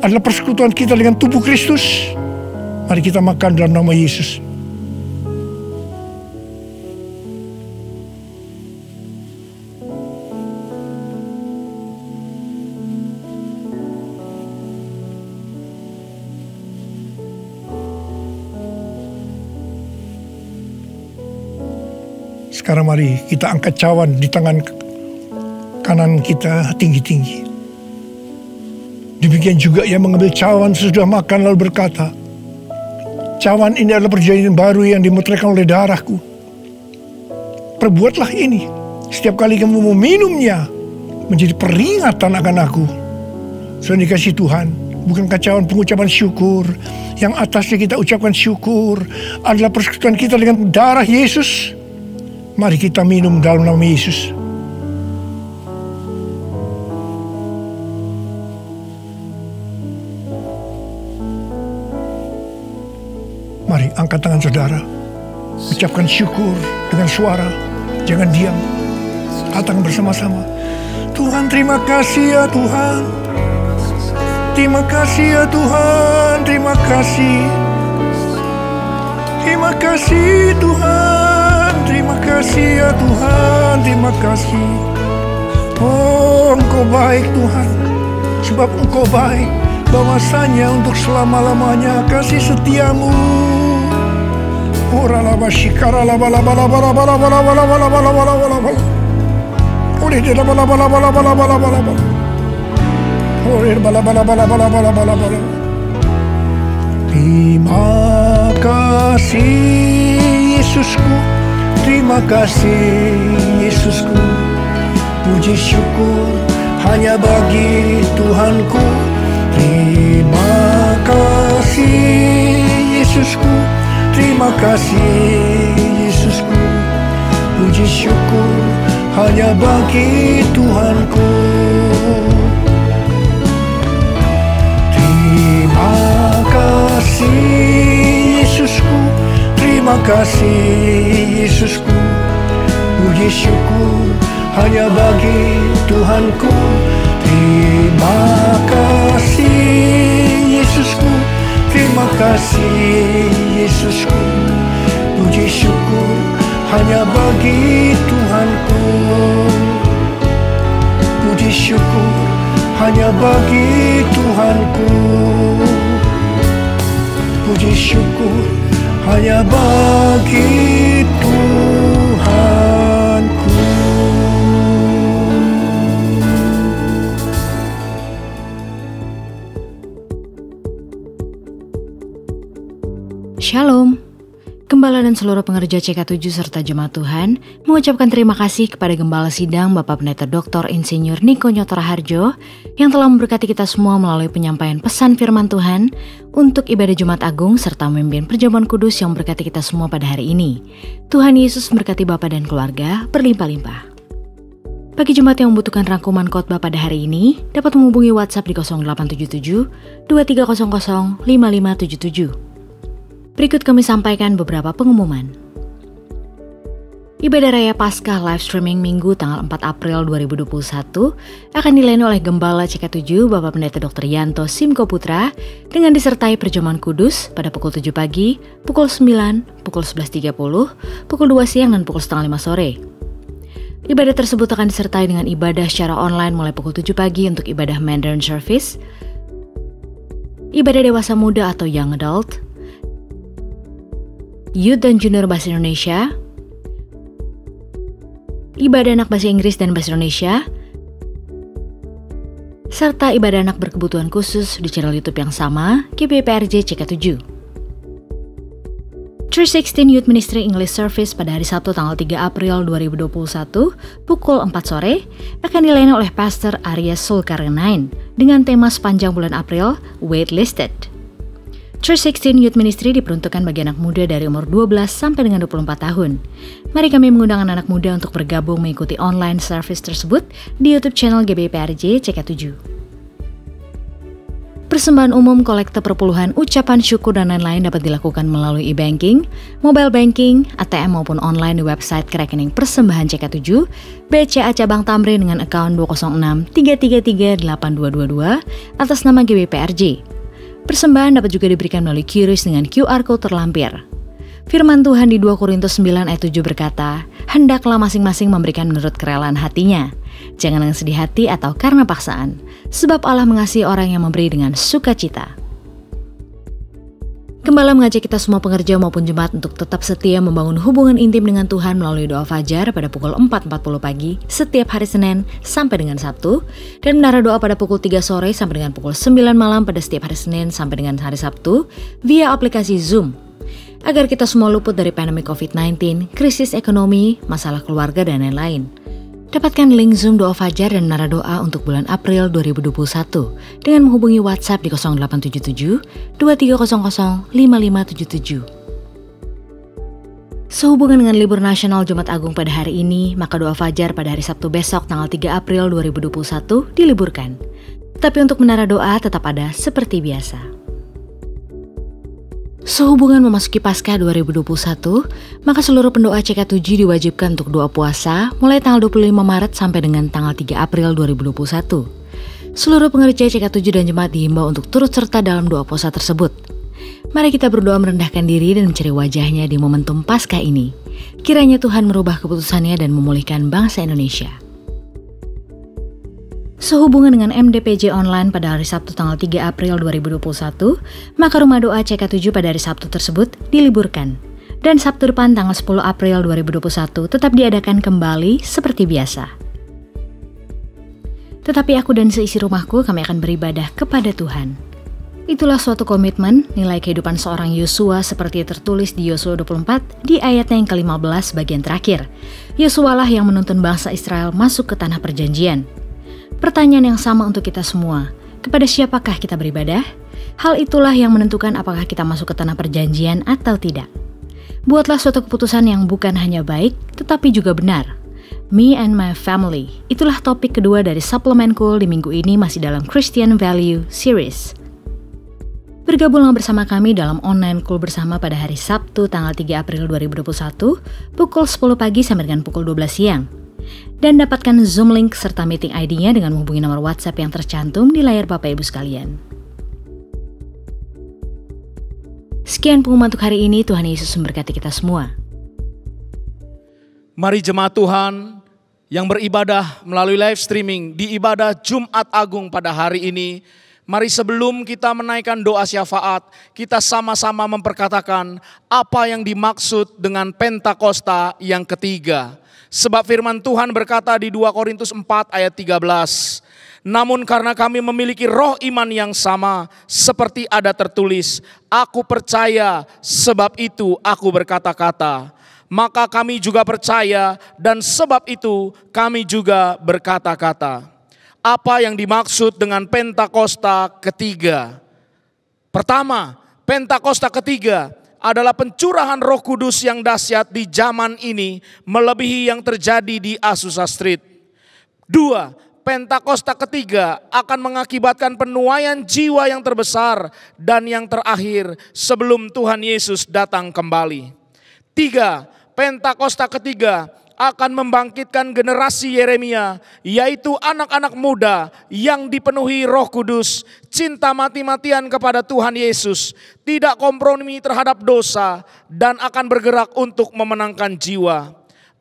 [SPEAKER 3] adalah persekutuan kita dengan tubuh Kristus? Mari kita makan dalam nama Yesus. Sekarang mari kita angkat cawan di tangan kanan kita tinggi-tinggi. Demikian juga ia mengambil cawan sesudah makan lalu berkata, cawan ini adalah perjanjian baru yang dimeteraikan oleh darahku. Perbuatlah ini setiap kali kamu meminumnya menjadi peringatan akan aku. Sudah dikasih Tuhan, bukankah cawan pengucapan syukur yang atasnya kita ucapkan syukur adalah persekutuan kita dengan darah Yesus? Mari kita minum dalam nama Yesus. Mari angkat tangan saudara. Ucapkan syukur dengan suara. Jangan diam. Katakan bersama-sama. Tuhan, terima kasih ya Tuhan. Terima kasih ya Tuhan. Terima kasih. Terima kasih Tuhan. Terima kasih ya Tuhan. Terima kasih. Oh, Engkau baik Tuhan. Sebab Engkau baik. Bahwasanya untuk selama-lamanya kasih setiamu. Ora laba shikara laba laba laba laba laba laba laba laba laba laba laba. Ore de laba laba laba laba laba laba laba. Ore laba laba laba laba laba laba laba. Terima kasih Yesusku. Terima kasih Yesusku. Puji syukur hanya bagi Tuhanku. Terima kasih Yesusku. Terima kasih Yesusku. Puji syukur hanya bagi Tuhanku. Terima kasih Yesusku. Terima kasih Yesusku. Puji syukur hanya bagi Tuhanku. Terima kasih Yesusku. Terima kasih Yesusku. Puji syukur hanya bagi Tuhanku. Puji syukur hanya bagi Tuhanku. Puji syukur hanya bagi Tuhanku.
[SPEAKER 4] Shalom, Gembala dan seluruh pengerja CK7 serta jemaat Tuhan mengucapkan terima kasih kepada Gembala Sidang Bapak Pendeta Dr. Insinyur Niko Nyoto Raharjo yang telah memberkati kita semua melalui penyampaian pesan firman Tuhan untuk ibadah Jumat Agung serta memimpin perjamuan kudus yang memberkati kita semua pada hari ini. Tuhan Yesus memberkati Bapak dan keluarga berlimpah-limpah. Bagi jemaat yang membutuhkan rangkuman khotbah pada hari ini, dapat menghubungi WhatsApp di 0877 2300 5577. Berikut kami sampaikan beberapa pengumuman. Ibadah Raya Paskah live streaming Minggu tanggal 4 April 2021 akan dilayani oleh Gembala CK7 Bapak Pendeta Dr. Yanto Simko Putra dengan disertai perjamuan kudus pada pukul 7 pagi, pukul 9, pukul 11.30, pukul 2 siang dan pukul setengah 5 sore. Ibadah tersebut akan disertai dengan ibadah secara online mulai pukul 7 pagi untuk ibadah Mandarin Service, ibadah dewasa muda atau Young Adult, Youth dan Junior Bahasa Indonesia, ibadah anak bahasa Inggris dan bahasa Indonesia, serta ibadah anak berkebutuhan khusus di channel YouTube yang sama, GBPRJ CK7. 316 Youth Ministry English Service pada hari Sabtu tanggal 3 April 2021 pukul 4 sore akan dilayani oleh Pastor Arya Sulkarnain dengan tema sepanjang bulan April, Waitlisted. 316 Youth Ministry diperuntukkan bagi anak muda dari umur 12 sampai dengan 24 tahun. Mari kami mengundang anak-anak muda untuk bergabung mengikuti online service tersebut di YouTube channel GBPRJ CK7. Persembahan umum, kolekte perpuluhan, ucapan syukur dan lain-lain dapat dilakukan melalui e-banking, mobile banking, ATM maupun online di website rekening persembahan CK7, BCA Cabang Tamrin dengan akun 206 333 8222 atas nama GBPRJ. Persembahan dapat juga diberikan melalui QRIS dengan QR Code terlampir. Firman Tuhan di 2 Korintus 9 ayat 7 berkata, "Hendaklah masing-masing memberikan menurut kerelaan hatinya, jangan dengan sedih hati atau karena paksaan, sebab Allah mengasihi orang yang memberi dengan sukacita." Gembala mengajak kita semua pengerja maupun jemaat untuk tetap setia membangun hubungan intim dengan Tuhan melalui doa fajar pada pukul 4.40 pagi setiap hari Senin sampai dengan Sabtu, dan menara doa pada pukul 3 sore sampai dengan pukul 9 malam pada setiap hari Senin sampai dengan hari Sabtu via aplikasi Zoom. Agar kita semua luput dari pandemi COVID-19, krisis ekonomi, masalah keluarga, dan lain-lain. Dapatkan link Zoom doa fajar dan menara doa untuk bulan April 2021 dengan menghubungi WhatsApp di 0877 2300 5577. Sehubungan dengan libur nasional Jumat Agung pada hari ini, maka doa fajar pada hari Sabtu besok tanggal 3 April 2021 diliburkan. Tapi untuk menara doa tetap ada seperti biasa. Sehubungan memasuki Paskah 2021, maka seluruh pendoa CK7 diwajibkan untuk doa puasa mulai tanggal 25 Maret sampai dengan tanggal 3 April 2021. Seluruh pengerja CK7 dan jemaat dihimbau untuk turut serta dalam doa puasa tersebut. Mari kita berdoa merendahkan diri dan mencari wajahnya di momentum Paskah ini. Kiranya Tuhan merubah keputusannya dan memulihkan bangsa Indonesia. Sehubungan dengan MDPJ online pada hari Sabtu tanggal 3 April 2021, maka rumah doa CK7 pada hari Sabtu tersebut diliburkan. Dan Sabtu depan tanggal 10 April 2021 tetap diadakan kembali seperti biasa. Tetapi aku dan seisi rumahku kami akan beribadah kepada Tuhan. Itulah suatu komitmen nilai kehidupan seorang Yosua seperti tertulis di Yosua 24 di ayatnya yang ke-15 bagian terakhir. Yosua lah yang menuntun bangsa Israel masuk ke tanah perjanjian. Pertanyaan yang sama untuk kita semua, kepada siapakah kita beribadah? Hal itulah yang menentukan apakah kita masuk ke tanah perjanjian atau tidak. Buatlah suatu keputusan yang bukan hanya baik, tetapi juga benar. Me and my family, itulah topik kedua dari Suplemen Cool di minggu ini masih dalam Christian Value Series. Bergabunglah bersama kami dalam online Cool bersama pada hari Sabtu tanggal 3 April 2021, pukul 10 pagi sampai dengan pukul 12 siang. Dan dapatkan Zoom link serta meeting ID-nya dengan menghubungi nomor WhatsApp yang tercantum di layar Bapak Ibu sekalian. Sekian pengumuman untuk hari ini, Tuhan Yesus memberkati kita semua.
[SPEAKER 5] Mari jemaat Tuhan yang beribadah melalui live streaming di ibadah Jumat Agung pada hari ini, mari sebelum kita menaikkan doa syafaat, kita sama-sama memperkatakan apa yang dimaksud dengan Pentakosta yang ketiga. Sebab firman Tuhan berkata di 2 Korintus 4 ayat 13, Namun karena kami memiliki roh iman yang sama, seperti ada tertulis, aku percaya sebab itu aku berkata-kata. Maka kami juga percaya dan sebab itu kami juga berkata-kata. Apa yang dimaksud dengan Pentakosta ketiga? Pertama, Pentakosta ketiga adalah pencurahan Roh Kudus yang dahsyat di zaman ini melebihi yang terjadi di Azusa Street. 2. Pentakosta ketiga akan mengakibatkan penuaian jiwa yang terbesar dan yang terakhir sebelum Tuhan Yesus datang kembali. 3. Pentakosta ketiga akan membangkitkan generasi Yeremia, yaitu anak-anak muda yang dipenuhi Roh Kudus, cinta mati-matian kepada Tuhan Yesus, tidak kompromi terhadap dosa, dan akan bergerak untuk memenangkan jiwa.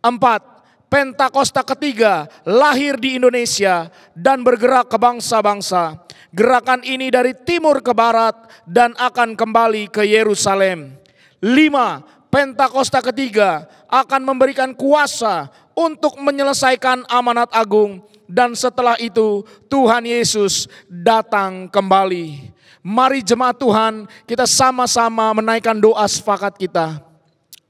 [SPEAKER 5] 4. Pentakosta ketiga lahir di Indonesia dan bergerak ke bangsa-bangsa. Gerakan ini dari timur ke barat dan akan kembali ke Yerusalem. 5. Pentakosta ketiga akan memberikan kuasa untuk menyelesaikan amanat agung, dan setelah itu Tuhan Yesus datang kembali. Mari jemaat Tuhan, kita sama-sama menaikkan doa sepakat kita.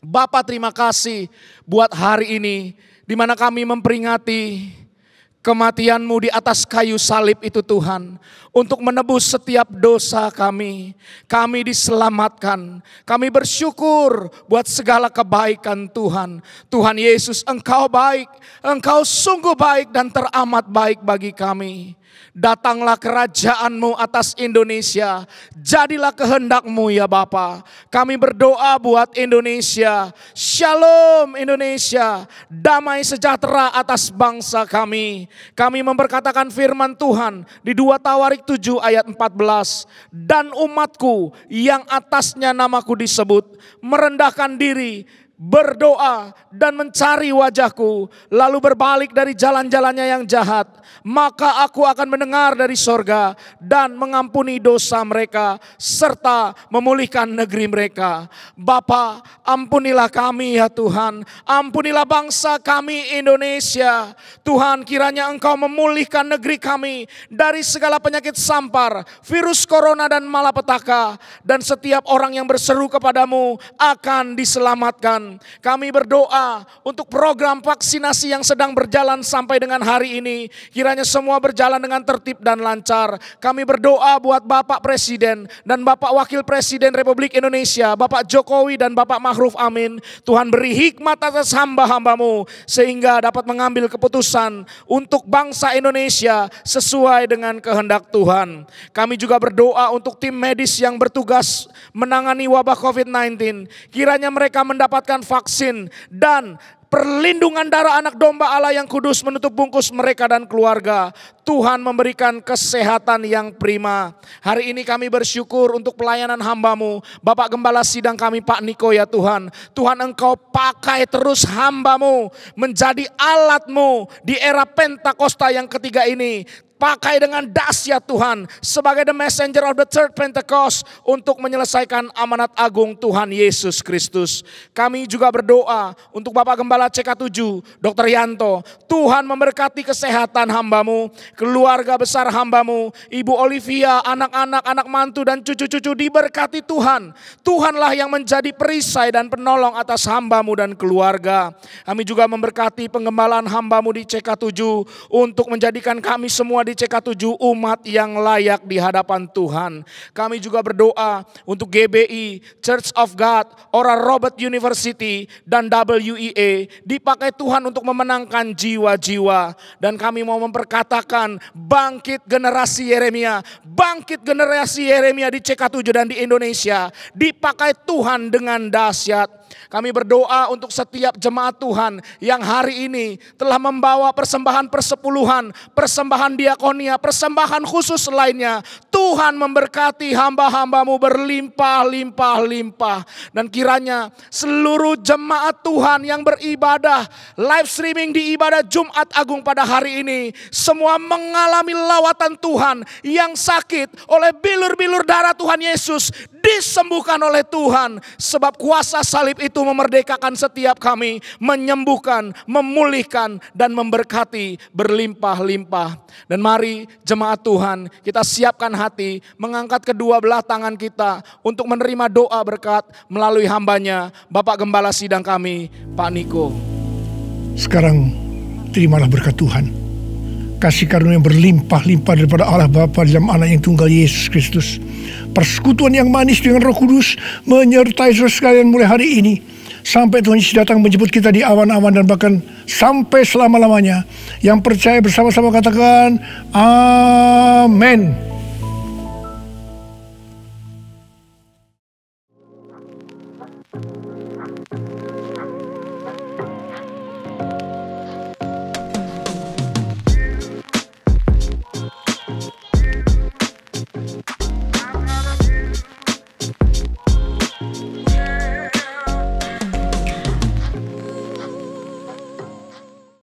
[SPEAKER 5] Bapa, terima kasih buat hari ini, di mana kami memperingati kematian-Mu di atas kayu salib itu Tuhan, untuk menebus setiap dosa kami. Kami diselamatkan, kami bersyukur buat segala kebaikan Tuhan. Tuhan Yesus, Engkau baik, Engkau sungguh baik dan teramat baik bagi kami. Datanglah kerajaan-Mu atas Indonesia, jadilah kehendak-Mu ya Bapa. Kami berdoa buat Indonesia, shalom Indonesia, damai sejahtera atas bangsa kami. Kami memperkatakan firman Tuhan di 2 Tawarik 7 ayat 14. Dan umatku yang atasnya namaku disebut, merendahkan diri, berdoa dan mencari wajahku, lalu berbalik dari jalan-jalannya yang jahat, maka aku akan mendengar dari sorga dan mengampuni dosa mereka serta memulihkan negeri mereka. Bapa, ampunilah kami ya Tuhan, ampunilah bangsa kami Indonesia. Tuhan, kiranya Engkau memulihkan negeri kami dari segala penyakit sampar, virus corona dan malapetaka, dan setiap orang yang berseru kepadamu akan diselamatkan. Kami berdoa untuk program vaksinasi yang sedang berjalan sampai dengan hari ini. Kiranya semua berjalan dengan tertib dan lancar. Kami berdoa buat Bapak Presiden dan Bapak Wakil Presiden Republik Indonesia, Bapak Jokowi dan Bapak Ma'ruf Amin. Tuhan beri hikmat atas hamba-hamba-Mu sehingga dapat mengambil keputusan untuk bangsa Indonesia sesuai dengan kehendak Tuhan. Kami juga berdoa untuk tim medis yang bertugas menangani wabah COVID-19. Kiranya mereka mendapatkan vaksin dan perlindungan darah anak domba Allah yang kudus menutup bungkus mereka dan keluarga. Tuhan memberikan kesehatan yang prima. Hari ini kami bersyukur untuk pelayanan hamba-Mu, Bapak Gembala Sidang kami Pak Niko ya Tuhan. Tuhan, Engkau pakai terus hamba-Mu menjadi alat-Mu di era Pentakosta yang ketiga ini. Pakai dengan dahsyat Tuhan sebagai the messenger of the third Pentecost untuk menyelesaikan amanat agung Tuhan Yesus Kristus. Kami juga berdoa untuk Bapak Gembala CK7 Dr. Yanto. Tuhan memberkati kesehatan hamba-Mu, keluarga besar hamba-Mu, Ibu Olivia, anak-anak, anak mantu dan cucu-cucu diberkati Tuhan. Tuhanlah yang menjadi perisai dan penolong atas hamba-Mu dan keluarga. Kami juga memberkati penggembalaan hamba-Mu di CK7 untuk menjadikan kami semua di CK7 umat yang layak di hadapan Tuhan. Kami juga berdoa untuk GBI, Church of God, Oral Roberts University, dan WEA dipakai Tuhan untuk memenangkan jiwa-jiwa. Dan kami mau memperkatakan bangkit generasi Yeremia, bangkit generasi Yeremia di CK7 dan di Indonesia, dipakai Tuhan dengan dahsyat. Kami berdoa untuk setiap jemaat Tuhan yang hari ini telah membawa persembahan persepuluhan, persembahan diakonia, persembahan khusus lainnya. Tuhan memberkati hamba-hamba-Mu berlimpah-limpah-limpah. Dan kiranya seluruh jemaat Tuhan yang beribadah live streaming di ibadah Jumat Agung pada hari ini, semua mengalami lawatan Tuhan. Yang sakit oleh bilur-bilur darah Tuhan Yesus disembuhkan oleh Tuhan. Sebab kuasa salib itu itu memerdekakan setiap kami, menyembuhkan, memulihkan, dan memberkati berlimpah-limpah. Dan mari jemaat Tuhan, kita siapkan hati, mengangkat kedua belah tangan kita untuk menerima doa berkat melalui hambanya, Bapak Gembala Sidang kami, Pak Niko.
[SPEAKER 3] Sekarang terimalah berkat Tuhan. Kasih karunia yang berlimpah-limpah daripada Allah Bapa dalam Anak yang tunggal Yesus Kristus. Persekutuan yang manis dengan Roh Kudus menyertai saudara sekalian mulai hari ini. Sampai Tuhan Yesus datang menjemput kita di awan-awan dan bahkan sampai selama-lamanya. Yang percaya bersama-sama katakan, amin.